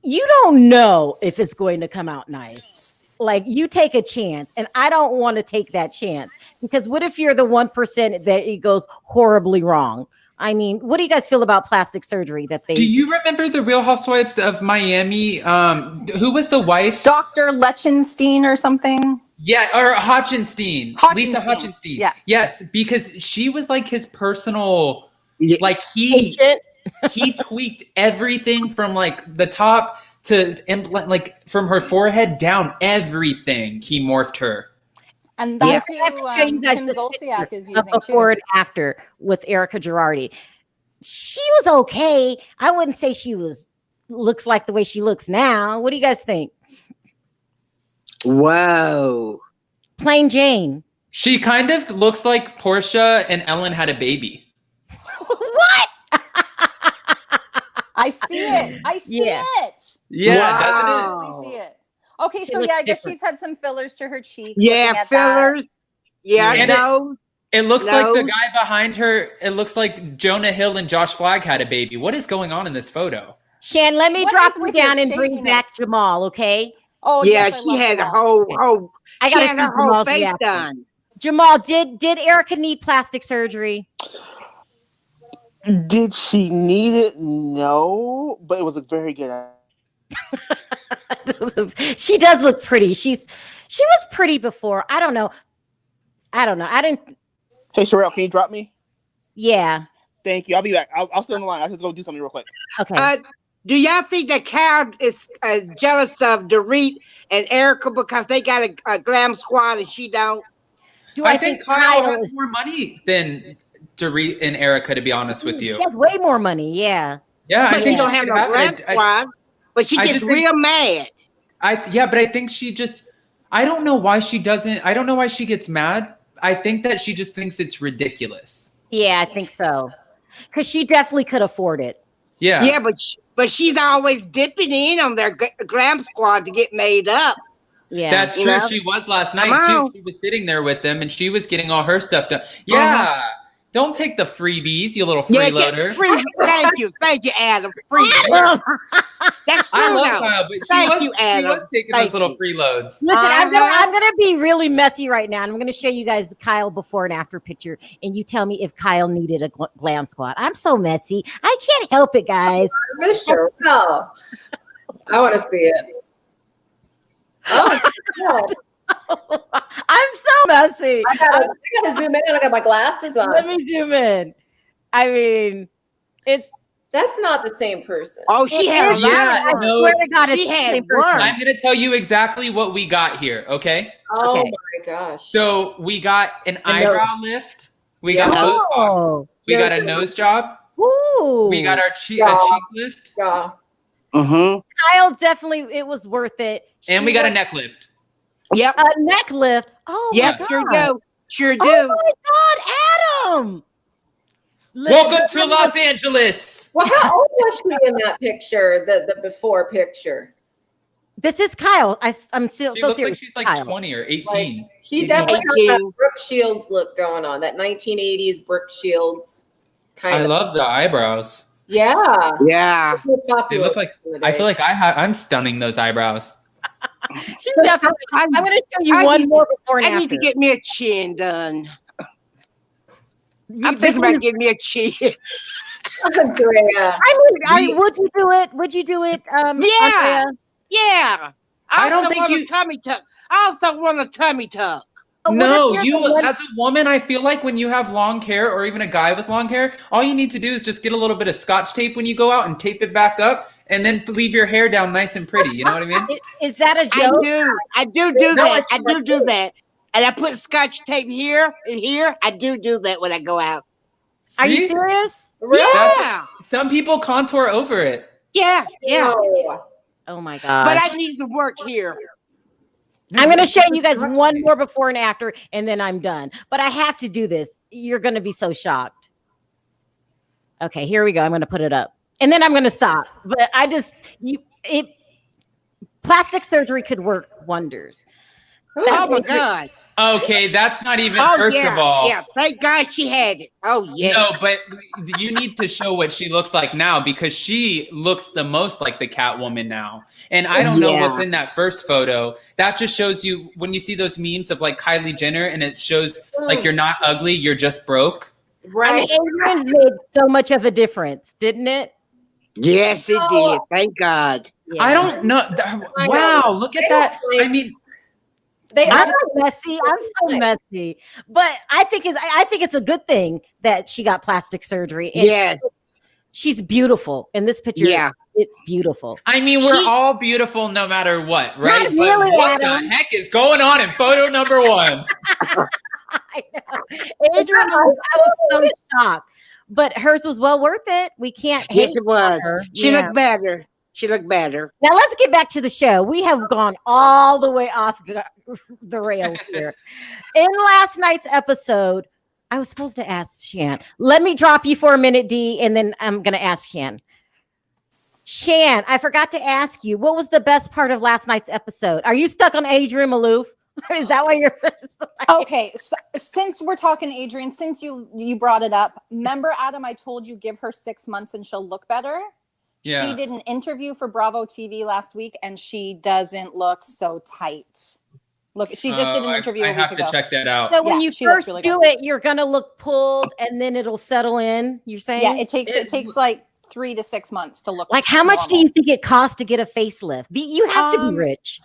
you don't know if it's going to come out nice. Like you take a chance, and I don't want to take that chance because what if you're the 1% that it goes horribly wrong? I mean, what do you guys feel about plastic surgery that they Do you remember the Real Housewives of Miami? Who was the wife? Dr. Lechenstein or something? Yeah, or Hutchinstein. Lisa Hutchinstein. Yeah. Yes, because she was like his personal, like he tweaked everything from like the top to implant, like from her forehead down, everything. He morphed her. And that's who Kim Zolciak is using before too. and after with Erica Girardi. She was okay. I wouldn't say she looks like the way she looks now. What do you guys think? Whoa. Plain Jane. She kind of looks like Portia and Ellen had a baby. What? I see it. I see it. Yeah, Wow. I see it. Okay, She so looks I guess different. she's had some fillers to her cheeks. Yeah, looking at fillers. that. Yeah, And no. It looks like the No. guy behind her. It looks like Jonah Hill and Josh Flagg had a baby. What is going on in this photo? Shan, let me What drop is you with your down and bring shakiness? back Jamal, okay? Oh, Yeah, yes, I she love had a Jamal. whole I she gotta had see her whole Jamal's face reaction. done. Jamal, did Erica need plastic surgery? Did she need it? No, but it was a very good. She does look pretty. She was pretty before. I don't know. I didn't. Hey, Sherelle, can you drop me? Yeah. Thank you. I'll be back. I'll stay on the line. I have to go do something real quick. Okay. Do y'all think that Kyle is jealous of Dorit and Erica because they got a glam squad and she don't? Do I think Kyle has is? more money than Dorit and Erica, to be honest with you. She has way more money. Yeah. Yeah, I But she think don't she have could no have glam it. squad. But she I gets just think- real mad. But I think she just. I don't know why she doesn't. I don't know why she gets mad. I think that she just thinks it's ridiculous. Yeah, I think so. Because she definitely could afford it. Yeah. Yeah, but she's always dipping in on their glam squad to get made up. Yeah. That's You true. know? She was last night Come too. on. She was sitting there with them and she was getting all her stuff done. Yeah. Don't take the freebies, you little Yeah, freeloader. Thank you, Adam. Free. That's true. I love though. Kyle, but Thank you, she Adam. was taking Thank those little you. freeloads. Listen, I'm gonna be really messy right now, and I'm gonna show you guys the Kyle before and after picture, and you tell me if Kyle needed a glam squad. I'm so messy. I can't help it, guys. Sure. Oh, I want to see it. Oh, God. I'm so messy. I gotta zoom in. I got my glasses on. Let me zoom in. I mean, it's. That's not the same person. Oh, she had a lot Yeah, of I no. swear to God, She it's the had same person. work. I'm gonna tell you exactly what we got here, okay? Oh Okay. my gosh. So we got an I know. eyebrow lift, we Yeah. got Botox, Oh, we got a nose job, ooh. we got our a cheek lift, Yeah. Mm-hmm. Kyle. Definitely, it was worth it. and we got a neck lift. Yep. a neck lift. Oh Yep. my Sure God. do. Sure do. Oh my God, Adam. Welcome to Los Angeles. Well, how old was she in that picture? The before picture. This is Kyle. I'm still She so looks serious. like she's like Kyle. 20 or 18. Like, she definitely has 18. that Brooke Shields look going on. That 1980s Brooke Shields kind I of. love the eyebrows. Yeah. Yeah. So They popular look like. in the I day. feel like I'm stunning those eyebrows. She definitely. I'm going to show you I one need- more before and I need after. to get me a chin done. I'm This thinking about was- getting me a chin. Andrea. would you do it? Would you do it? Yeah. Andrea? Yeah. I don't also think want you- a tummy tuck. I also want a tummy tuck. But what No, if you're you the one- as a woman, I feel like when you have long hair or even a guy with long hair, all you need to do is just get a little bit of scotch tape when you go out and tape it back up and then leave your hair down nice and pretty. You know what I mean? Is that a I joke? do. I do No, that. it's I do that. And I put scotch tape here and here. I do that when I go out. Are you See? serious? Really? Yeah. Some people contour over it. Yeah. Yeah. No. Oh my God. But I need some work here. I'm going to show you guys one more before and after, and then I'm done. But I have to do this. You're going to be so shocked. Okay, here we go. I'm going to put it up, and then I'm going to stop. But plastic surgery could work wonders. Oh my God. Okay, that's not even, Oh, first yeah, of all. yeah. Thank God she had it. Oh, yes. No, but you need to show what she looks like now because she looks the most like the Catwoman now. And I don't know what's in that first photo. That just shows you when you see those memes of like Kylie Jenner and it shows like you're not ugly, you're just broke. Right. I mean, Adrian made so much of a difference, didn't it? Yes, it did. Thank God. Yeah. I don't know. Wow, look at that. I mean, I'm messy. I'm so messy, but I think it's a good thing that she got plastic surgery. And Yes. she's beautiful in this picture. Yeah. It's beautiful. I mean, we're all beautiful no matter what, right? Not really, but what Adam. the heck is going on in photo number 1? I know. Adrian, I was so shocked, but hers was well worth it. We can't hate Yes, it was. on her. She Yeah. looked better. She looked better. Now let's get back to the show. We have gone all the way off the rails here. In last night's episode, I was supposed to ask Shan. Let me drop you for a minute, D, and then I'm going to ask Shan. Shan, I forgot to ask you, what was the best part of last night's episode? Are you stuck on Adrian Malouf? Is that why you're Okay, so since we're talking Adrian, since you brought it up, remember, Adam, I told you give her 6 months and she'll look better. Yeah. She did an interview for Bravo TV last week and she doesn't look so tight. Look, she just did an interview I a week have ago. to check that out. So when you she looks first really do good. it, you're going to look pulled and then it'll settle in, you're saying? Yeah, it takes like 3 to 6 months to look Like, how much do normal. you think it costs to get a facelift? You have to be rich.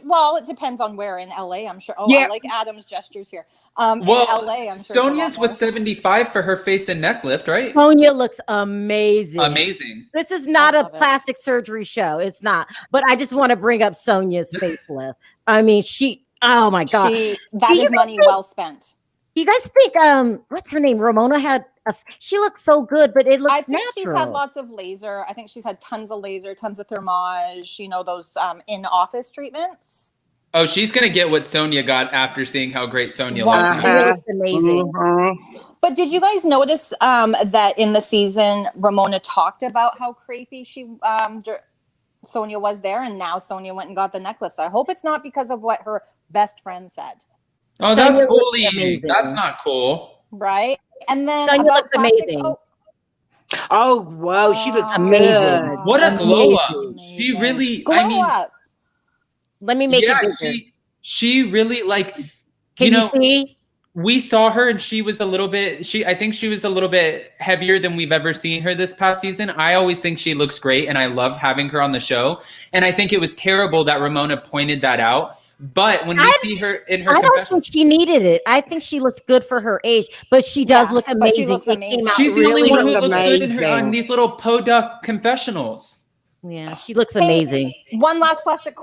Well, it depends on where in LA, I'm sure. Oh, Yeah. I like Adam's gestures here. Well, in LA, I'm sure. Sonia's was 75 for her face and neck lift, right? Sonia looks amazing. Amazing. This is not I a love it. plastic surgery show. It's not. But I just want to bring up Sonia's facelift. I mean, oh my God. That Do you is money think- well spent. You guys think, what's her name? Ramona she looks so good, but it looks I think natural. she's had lots of laser. I think she's had tons of laser, tons of thermage, those in-office treatments. Oh, she's going to get what Sonia got after seeing how great Sonia Wow. looks. She looks amazing. But did you guys notice that in the season, Ramona talked about how creepy Sonia was there, and now Sonia went and got the necklace. So I hope it's not because of what her best friend said. Oh, that's Sonia looks bullying. amazing. That's not cool. Right? And then Sonia about looks plastic- amazing. Oh, whoa. She looked Amazing. good. What a glow up. Amazing. She really, Glow I mean, up. Let me make yeah, it bigger. she really like, Can you see? we saw her and she was a little bit, I think she was a little bit heavier than we've ever seen her this past season. I always think she looks great and I love having her on the show. And I think it was terrible that Ramona pointed that out. But when we see her in her I don't confessional, think she needed it. I think she looked good for her age, but she does look but amazing. she looks It amazing. came out she's the only really one who looks looks good in her, on amazing. these little Poduck confessionals. Yeah, she looks amazing. One last plastic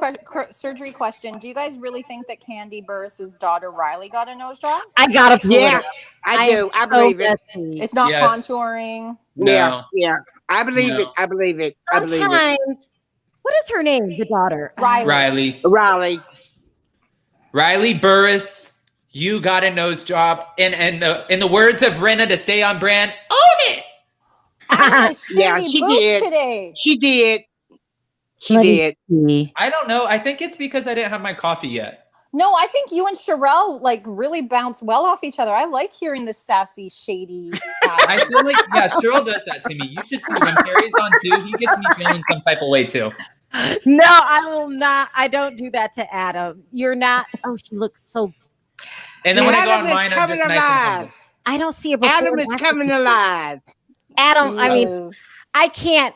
surgery question. Do you guys really think that Candy Burris' daughter Riley got a nose job? I gotta prove Yeah, it. I do. I believe it. It's not Yes. contouring. No. Yeah. I believe No. it. I believe it. I believe it. Sometimes, what is her name? The daughter, Riley. Riley. Burris, you got a nose job. And in the words of Rinna, to stay on brand, own it. I have Yeah, shady she boobs did. today. She did. She Let me did. see. I don't know. I think it's because I didn't have my coffee yet. No, I think you and Sherelle really bounce well off each other. I like hearing the sassy, shady. I feel like, yeah, Cheryl does that to me. You should see when Harry's on too. He gets me feeling some type of way too. No, I will not. I don't do that to Adam. You're not. Oh, she looks so. And then when I go Adam on is mine, I'm just coming nice and alive. humble. I don't see it. before Adam and is after. coming alive. Adam. I mean, I can't.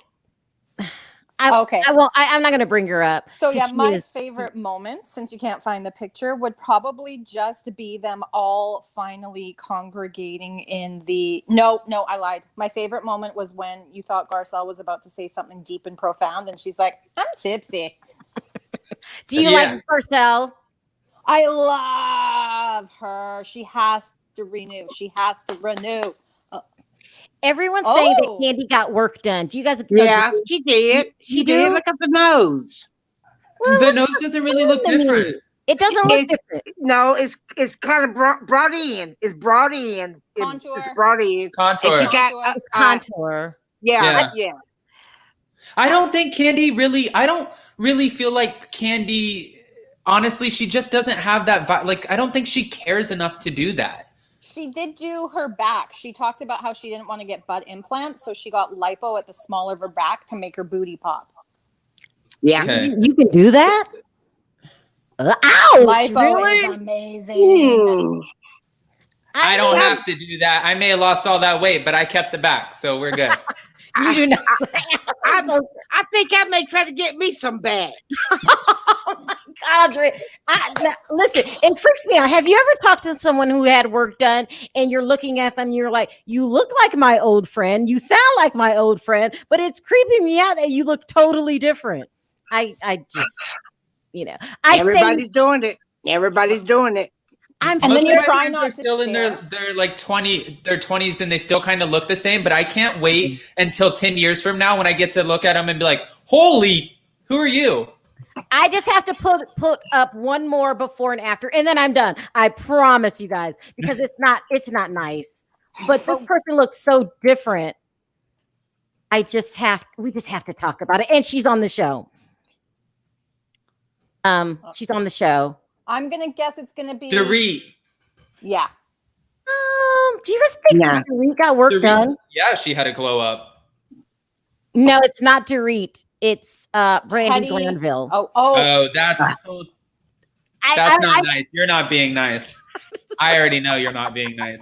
Okay. I won't. I'm not going to bring her up. So yeah, 'cause she my is- favorite moment, since you can't find the picture, would probably just be them all finally congregating in the. No, I lied. My favorite moment was when you thought Garcelle was about to say something deep and profound, and she's like, "I'm tipsy." Do you Yeah. like Garcelle? I love her. She has to renew. Everyone's saying that Oh. Candy got work done. Do you guys agree? Yeah, she did. She You did. do? Look at the nose. Well, The it nose doesn't really look to me. different. It doesn't look It's- different. No, it's kind of brought in. It's brought in. Contour. It's brought in. Contour. And she got Contour. Contour. yeah. I don't think Candy really, I don't really feel like Candy honestly, she just doesn't have that like, I don't think she cares enough to do that. She did do her back. She talked about how she didn't want to get butt implants, so she got lipo at the small of her back to make her booty pop. Yeah. Okay. You can do that? Ouch! Lipo Really? is amazing. Mm. I don't have to do that. I may have lost all that weight, but I kept the back, so we're good. You do not. I think I may try to get me some back. Oh my God, Andrea. Listen, it freaks me out. Have you ever talked to someone who had work done and you're looking at them, you're like, you look like my old friend, you sound like my old friend, but it's creeping me out that you look totally different. I just, Everybody's doing it. Everybody's doing it. And then you try not to still in their like 20s and they still kind of look the same, but I can't wait until 10 years from now when I get to look at them and be like, holy, who are you? I just have to put up one more before and after, and then I'm done. I promise you guys, because it's not nice. But this person looks so different. We just have to talk about it. And she's on the show. She's on the show. I'm gonna guess it's gonna be Dorit. Yeah. Do you guys think Dorit got work done? Yeah, she had a glow up. No, it's not Dorit. It's Brandy Teddy. Glanville. Oh, that's not nice. You're not being nice. I already know you're not being nice.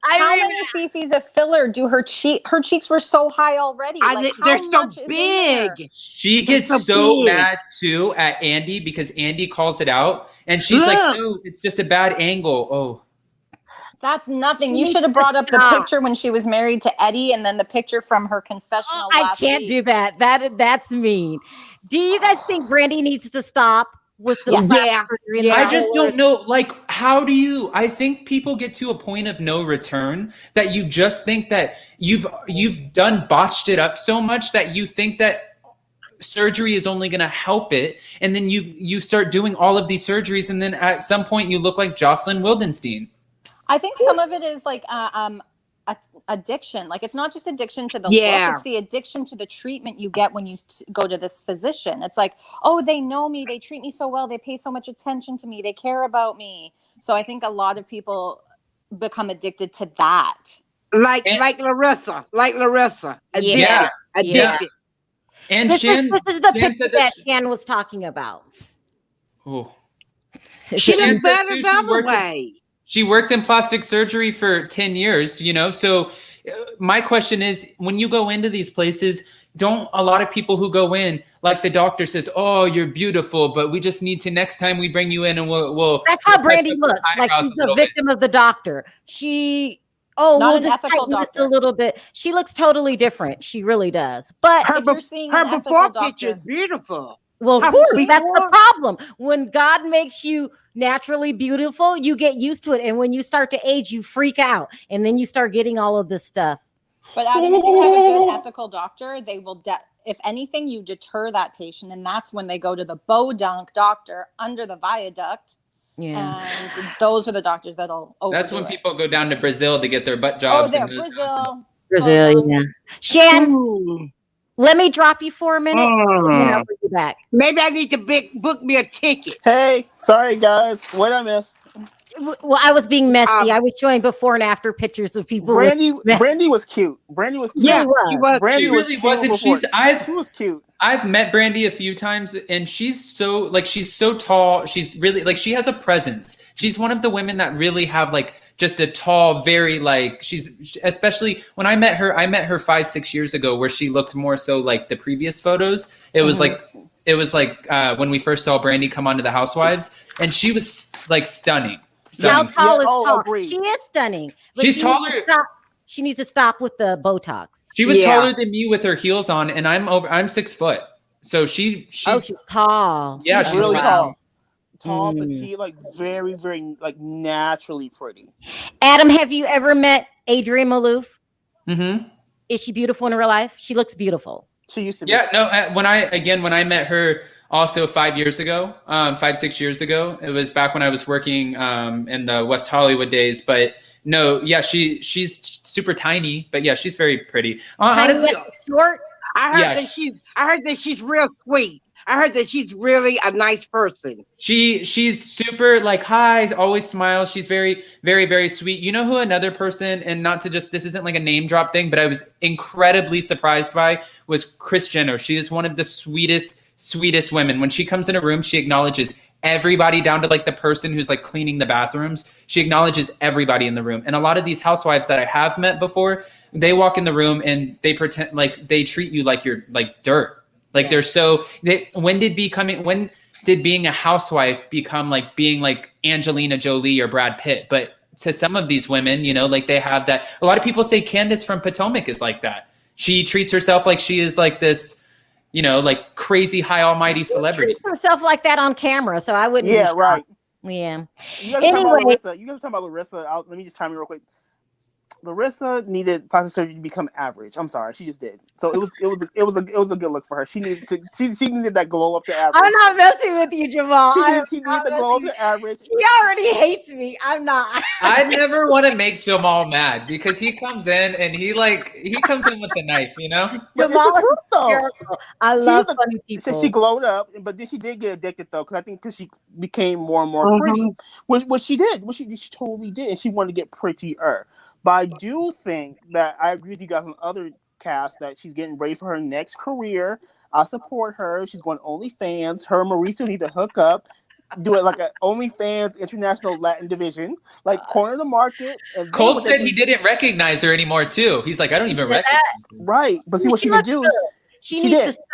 How many cc's of filler do her cheeks were so high already? They're so big. She gets so mad too at Andy because Andy calls it out and she's like, no, it's just a bad angle. Oh. That's nothing. You should have brought up the picture when she was married to Eddie and then the picture from her confessional I can't do that. That's mean. Do you guys think Brandy needs to stop with the surgery? I just don't know. Like, how do you? I think people get to a point of no return that you just think that you've done botched it up so much that you think that surgery is only going to help it, and then you start doing all of these surgeries, and then at some point you look like Jocelyn Wildenstein. I think some of it is like addiction. Like it's not just addiction to the look, it's the addiction to the treatment you get when you go to this physician. It's like, oh, they know me, they treat me so well, they pay so much attention to me, they care about me. So I think a lot of people become addicted to that. Like Larissa. Addicted. Addicted. And this is the picture that Shan was talking about. Oh. She looks better the other way. She worked in plastic surgery for 10 years, so my question is, when you go into these places, don't a lot of people who go in, like the doctor says, oh, you're beautiful, but we just need to, next time we bring you in and we'll That's how Brandy looks, like she's the victim of the doctor. Not an ethical doctor. A little bit. She looks totally different. She really does. But her before picture is beautiful. Well, of course, that's the problem. When God makes you naturally beautiful, you get used to it. And when you start to age, you freak out. And then you start getting all of this stuff. But Adam, if you have a good ethical doctor, they will, if anything, you deter that patient. And that's when they go to the Bodunk doctor under the viaduct. Yeah. And those are the doctors that'll overdo That's when people go down to Brazil to get their butt jobs. Brazil, yeah. Shan, let me drop you for a minute. And then I'll bring you back. Maybe I need to book me a ticket. Hey, sorry guys, what I missed? Well, I was being messy. I was showing before and after pictures of people. Brandy was cute. Brandy was cute. Yeah, Brandy she really wasn't. She was cute. I've met Brandy a few times, and she's so tall. She's really she has a presence. She's one of the women that really have just a tall, very especially when I met her 5-6 years ago, where she looked more so like the previous photos. It was when we first saw Brandy come onto the Housewives, and she was stunning. How tall is tall? She is stunning. She's taller. She needs to stop with the Botox. She was taller than me with her heels on, and I'm 6 foot. So she's tall. Yeah, she's really tall. Tall, petite, very, very naturally pretty. Adam, have you ever met Adrienne Maloof? Mm-hmm. Is she beautiful in real life? She looks beautiful. She used to be. Yeah, no. When I met her also 5 years ago, 5-6 years ago, it was back when I was working in the West Hollywood days. But no, yeah, she's super tiny, but yeah, she's very pretty. Honestly, short. I heard that she's real sweet. I heard that she's really a nice person. She's super like hi, always smiles. She's very, very, very sweet. You know who another person, and not to just, this isn't like a name drop thing, but I was incredibly surprised by was Kris Jenner. She is one of the sweetest women. When she comes in a room, she acknowledges everybody down to like the person who's like cleaning the bathrooms. She acknowledges everybody in the room. And a lot of these housewives that I have met before, they walk in the room and they pretend like they treat you like you're like dirt. Like they're so, when did being a housewife become like being like Angelina Jolie or Brad Pitt? But to some of these women, you know, like they have that. A lot of people say Candace from Potomac is like that. She treats herself like she is like this, you know, like crazy high almighty celebrity. Treats herself like that on camera, so I wouldn't. Yeah, right. Yeah. You guys are talking about Larissa. Let me just chime in real quick. Larissa needed plastic surgery to become average. I'm sorry, she just did. So it was a good look for her. She needed that glow up to average. I'm not messing with you, Jamal. She needed the glow up to average. She already hates me. I'm not. I never want to make Jamal mad because he comes in and he comes in with the knife, you know? But it's the truth, though. I love funny people. She glowed up, but then she did get addicted though, because she became more and more pretty. What she did, she totally did, and she wanted to get prettier. But I do think that I agree with you guys on other casts that she's getting ready for her next career. I support her. She's going OnlyFans. Her and Mauricio need to hook up, do it like an OnlyFans International Latin Division, like corner the market. And Colt said he didn't recognize her anymore too. He's like, I don't even recognize her. Right, but see what she can do. She needs to stop.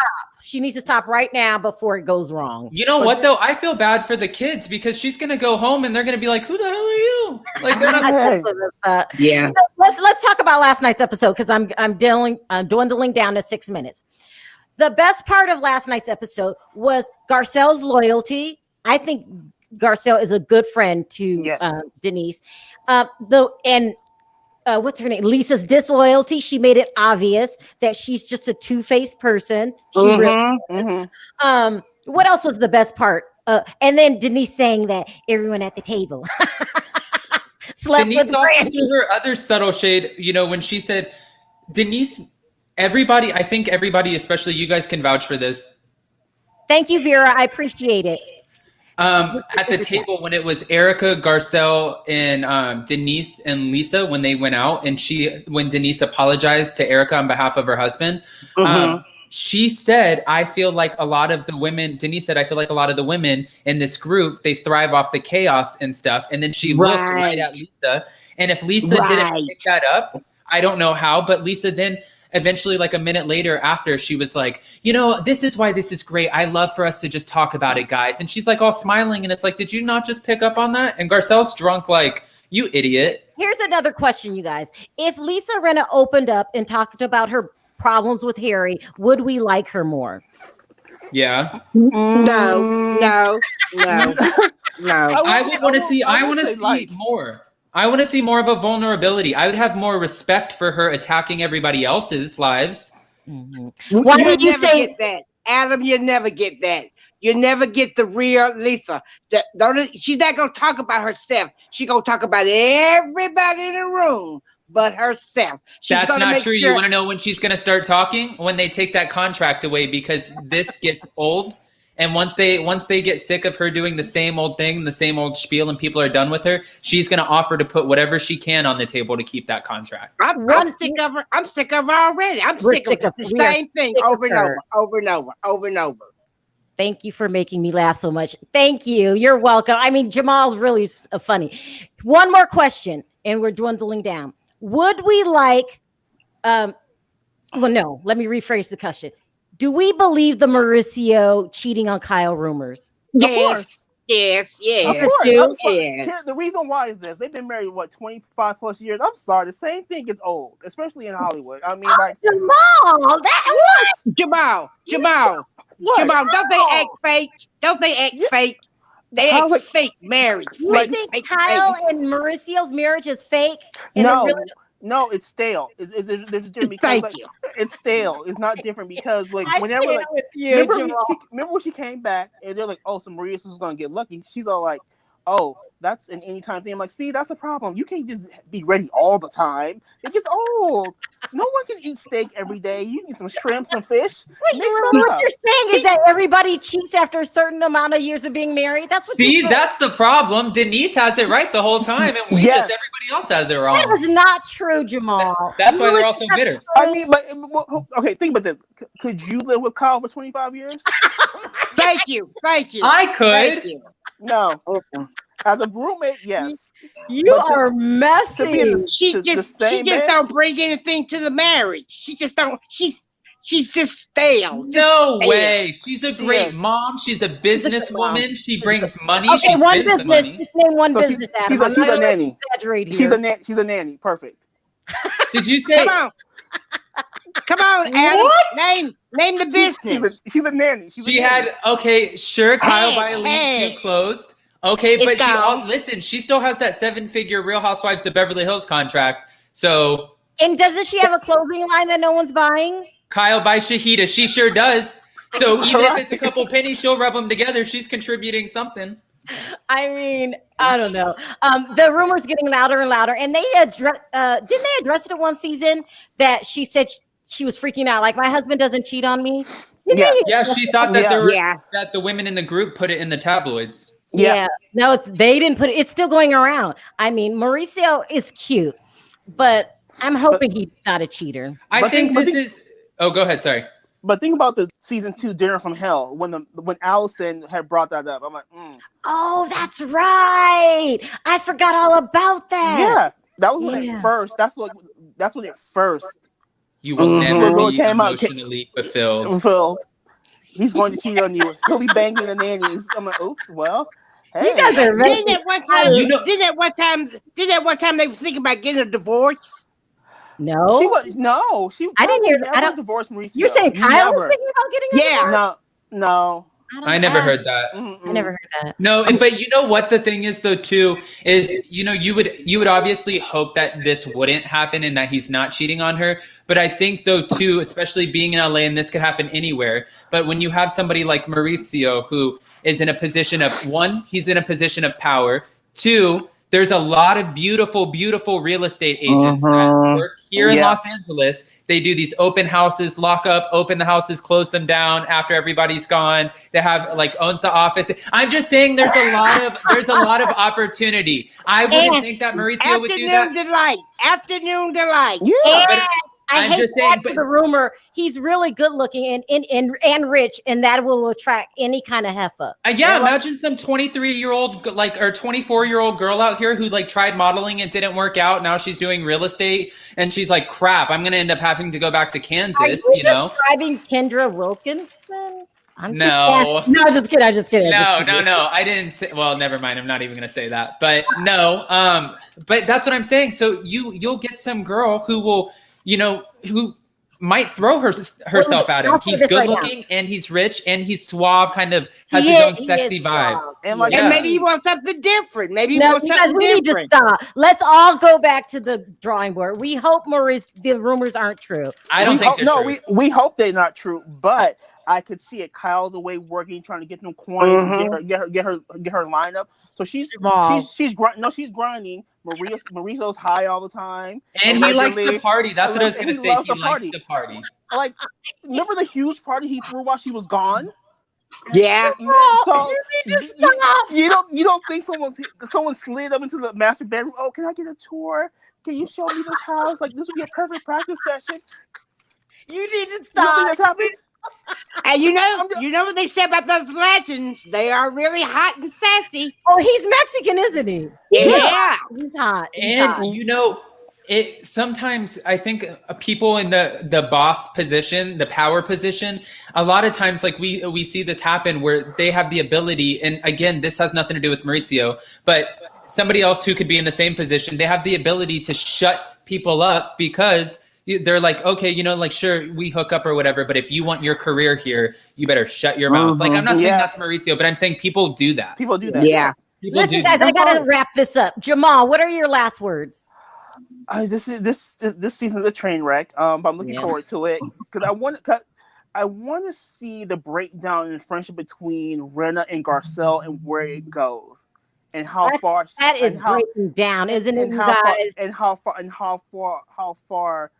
She needs to stop right now before it goes wrong. You know what though? I feel bad for the kids because she's gonna go home and they're gonna be like, "Who the hell are you?" Like they're not. Yeah. So let's talk about last night's episode because I'm dwindling down to 6 minutes. The best part of last night's episode was Garcelle's loyalty. I think Garcelle is a good friend to Denise. What's her name? Lisa's disloyalty. She made it obvious that she's just a two-faced person. She what else was the best part? And then Denise saying that everyone at the table slept Denise with also Brandy. threw her other subtle shade, you know, when she said, Denise, everybody, I think everybody, especially you guys can vouch for this. Thank you, Vera. I appreciate it. At the table when it was Erica, Garcelle, and Denise and Lisa when they went out, and when Denise apologized to Erica on behalf of her husband, she said, I feel like a lot of the women, Denise said, I feel like a lot of the women in this group, they thrive off the chaos and stuff. And then she looked right at Lisa. And if Lisa didn't pick that up, I don't know how, but Lisa then eventually, like a minute later after, she was like, you know, this is why this is great. I love for us to just talk about it, guys. And she's like all smiling. And it's like, did you not just pick up on that? And Garcelle's drunk like, you idiot. Here's another question, you guys. If Lisa Rinna opened up and talked about her problems with Harry, would we like her more? Yeah. No. I want to see more. I want to see more of a vulnerability. I would have more respect for her attacking everybody else's lives. Why did you say get that, Adam? You never get that. You never get the real Lisa. She's not gonna talk about herself. She's gonna talk about everybody in the room but herself. That's not true. You want to know when she's gonna start talking? When they take that contract away, because this gets old. And once they get sick of her doing the same old thing, the same old spiel, and people are done with her, she's going to offer to put whatever she can on the table to keep that contract. I'm sick of her. I'm sick of her already. I'm sick of the same thing over and over. Thank you for making me laugh so much. Thank you. You're welcome. I mean, Jamal's really funny. One more question, and we're dwindling down. Would we like, well, no, let me rephrase the question. Do we believe the Mauricio cheating on Kyle rumors? Yes. Of course. Yes. Of course. Here, the reason why is this. They've been married, 25 plus years? I'm sorry. The same thing gets old, especially in Hollywood. I mean, like... Jamal! Jamal! What? Jamal, don't they act fake? Don't they act fake? They act fake marriage. You think Kyle and Mauricio's marriage is fake? No, it's stale. There's a difference because it's stale. It's not different because whenever remember when she came back and they're like, oh, so Mauricio was gonna get lucky. She's all like, oh, That's an anytime thing. I'm like, see, that's a problem. You can't just be ready all the time. It gets old. No one can eat steak every day. You need some shrimp, some fish. Wait, what you're saying is that everybody cheats after a certain amount of years of being married? That's what See, that's the problem. Denise has it right the whole time, and everybody else has it wrong. That is not true, Jamal. That's why they're all so bitter. I mean, but okay, think about this. Could you live with Kyle for 25 years? Thank you. I could. Thank you. No. As a roommate, yes. You are messy. She just don't bring anything to the marriage. She just don't. She's just stale. No way. She's a great mom. She's a businesswoman. She brings money. Okay, she one spends business. the money. Just name one business. She's a nanny. She's a nanny. Perfect. Did you say? Come on, Adam. What? Name the business. She's a nanny. She had Kyle by Elite 2 closed. Okay, but listen, she still has that 7-figure Real Housewives of Beverly Hills contract. So, and doesn't she have a clothing line that no one's buying? Kyle by Shahida, she sure does. So even if it's a couple pennies, she'll rub them together. She's contributing something. I mean, I don't know. The rumors getting louder and louder, and they didn't they address it in one season that she said she was freaking out, like my husband doesn't cheat on me. Yeah, she thought that that the women in the group put it in the tabloids. Yeah. No, they didn't put it. It's still going around. I mean, Mauricio is cute, but I'm hoping he's not a cheater. I think this is. Oh, go ahead. Sorry. But think about the season 2 Dinner from Hell when Allison had brought that up. I'm like, oh, that's right. I forgot all about that. Yeah, that was when it first. That's when it first. You will never be emotionally fulfilled. He's going to cheat on you. He'll be banging the nannies. I'm like, oops. Well, hey. Did that one time they were thinking about getting a divorce? No, I didn't hear. I don't divorce Mauricio. You're saying Kyle was thinking about getting a divorce? No. I never heard that. I never heard that. No, but you know what the thing is though too is you would obviously hope that this wouldn't happen and that he's not cheating on her. But I think though too, especially being in LA, and this could happen anywhere. But when you have somebody like Mauricio who is in a position of he's in a position of power. 2, there's a lot of beautiful, beautiful real estate agents that work here in Los Angeles. They do these open houses, lock up, open the houses, close them down after everybody's gone. They have owns the office. I'm just saying there's a lot of opportunity. I wouldn't think that Mauricio would do that. Afternoon delight. Yeah. I hate just saying, the rumor. He's really good looking and rich, and that will attract any kind of heifer. Imagine some 23-year-old or 24-year-old girl out here who tried modeling and didn't work out. Now she's doing real estate, and she's like, "Crap, I'm gonna end up having to go back to Kansas." Are you describing Kendra Wilkinson? No, just kidding. No. I didn't say. Well, never mind. I'm not even gonna say that. But no. But that's what I'm saying. So you'll get some girl who will. Who might throw herself at him. He's good looking and he's rich and he's suave, kind of has his own sexy vibe. And maybe he wants something different. We need to stop. Let's all go back to the drawing board. We hope the rumors aren't true. I don't think they're true. We hope they're not true, but I could see it. Kyle's away working, trying to get them coins, get her lineup. So she's grinding. Mauricio's high all the time, and he likes to party. That's what I was going to say. He likes to party. Remember the huge party he threw while she was gone? Yeah. So you don't think someone slid up into the master bedroom? Oh, can I get a tour? Can you show me this house? This would be a perfect practice session. You need to stop. You don't think that's happened? And you know what they say about those legends? They are really hot and sassy. Oh, he's Mexican, isn't he? Yeah. He's hot. Sometimes I think people in the boss position, the power position, a lot of times we see this happen where they have the ability, and again, this has nothing to do with Mauricio, but somebody else who could be in the same position, they have the ability to shut people up because they're like, okay, sure, we hook up or whatever, but if you want your career here, you better shut your mouth. I'm not saying that's Mauricio, but I'm saying people do that. Yeah. Listen, guys, I gotta wrap this up. Jamal, what are your last words? This season's a train wreck. But I'm looking forward to it because I want to see the breakdown in friendship between Rinna and Garcelle and where it goes. and how far that is and how, breaking down, isn't it, and you how far guys? and how far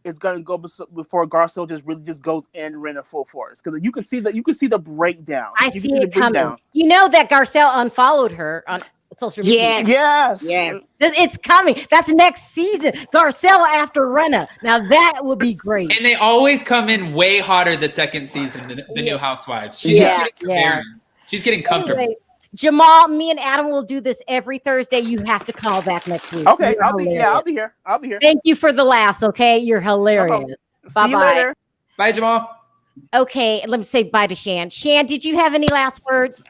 it's gonna go before Garcelle just really just goes in Rinna full force, because you can see the breakdown. I You can see the it coming. breakdown. You know that Garcelle unfollowed her on social media. Yes. Yes. It's coming. That's next season. Garcelle after Rinna. Now that would be great. And they always come in way hotter the second season than the new Housewives. She's Yeah, just getting prepared. She's getting comfortable. Anyway, Jamal, me and Adam will do this every Thursday. You have to call back next week. Okay, You're I'll be hilarious. here. I'll be here. Thank you for the laughs, okay? You're hilarious. See you later. Bye, Jamal. Okay, let me say bye to Shan. Shan, did you have any last words?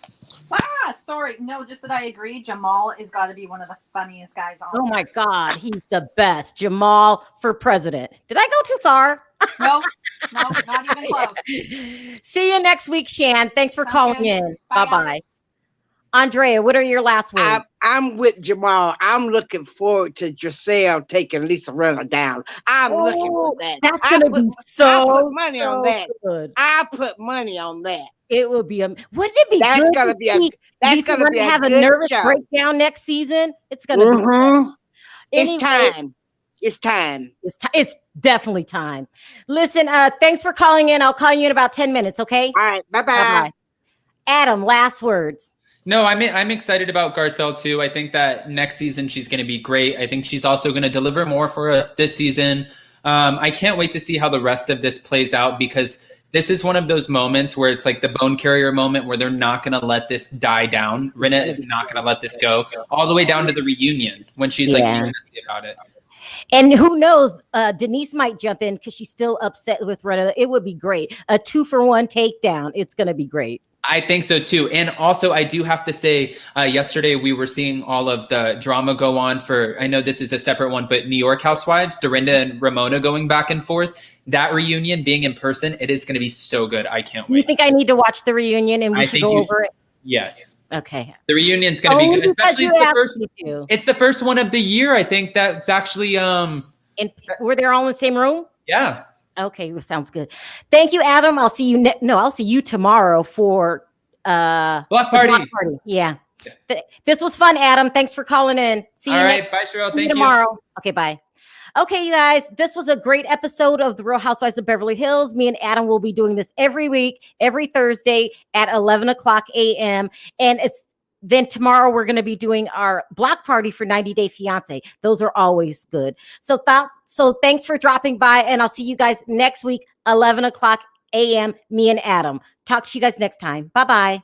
Sorry. No, just that I agree. Jamal has got to be one of the funniest guys on. Oh my God, he's the best. Jamal for president. Did I go too far? No, not even close. See you next week, Shan. Thanks for calling in. Bye, Bye-bye. Andrea, what are your last words? I'm with Jamal. I'm looking forward to Garcelle taking Lisa Rinna down. I'm looking for that. That's going to be so I put money on that. good. I put money on that. It would be wouldn't it be That's good gonna to be see Lisa Rinna have a good nervous show. breakdown next season? It's going to be It's time. It's time. It's definitely time. Listen, thanks for calling in. I'll call you in about 10 minutes, okay? All right. Bye-bye. Bye-bye. Adam, last words. No, I'm excited about Garcelle too. I think that next season she's going to be great. I think she's also going to deliver more for us this season. I can't wait to see how the rest of this plays out, because this is one of those moments where it's like the bone carrier moment where they're not going to let this die down. Rinna is not going to let this go all the way down to the reunion when she's like about it. And who knows, Denise might jump in because she's still upset with Rinna. It would be great. A 2-for-1 takedown. It's going to be great. I think so too. And also, I do have to say, yesterday we were seeing all of the drama go on for, I know this is a separate one, but New York Housewives, Dorinda and Ramona going back and forth. That reunion being in person, it is going to be so good. I can't wait. You think I need to watch the reunion and we should go over it? Yes. Okay. The reunion's going to be good. Especially it's the first one of the year. I think that's actually and were they all in the same room? Yeah. Okay, well, sounds good. Thank you, Adam. I'll see you. I'll see you tomorrow for Block Party. Yeah. This was fun, Adam. Thanks for calling in. See you. All right, bye, Cheryl. Thank you. Tomorrow. Okay, bye. Okay, you guys, this was a great episode of The Real Housewives of Beverly Hills. Me and Adam will be doing this every week, every Thursday at 11 o'clock a.m. And then tomorrow we're going to be doing our block party for 90 Day Fiance. Those are always good. So thanks for dropping by, and I'll see you guys next week, 11 o'clock a.m. Me and Adam. Talk to you guys next time. Bye-bye.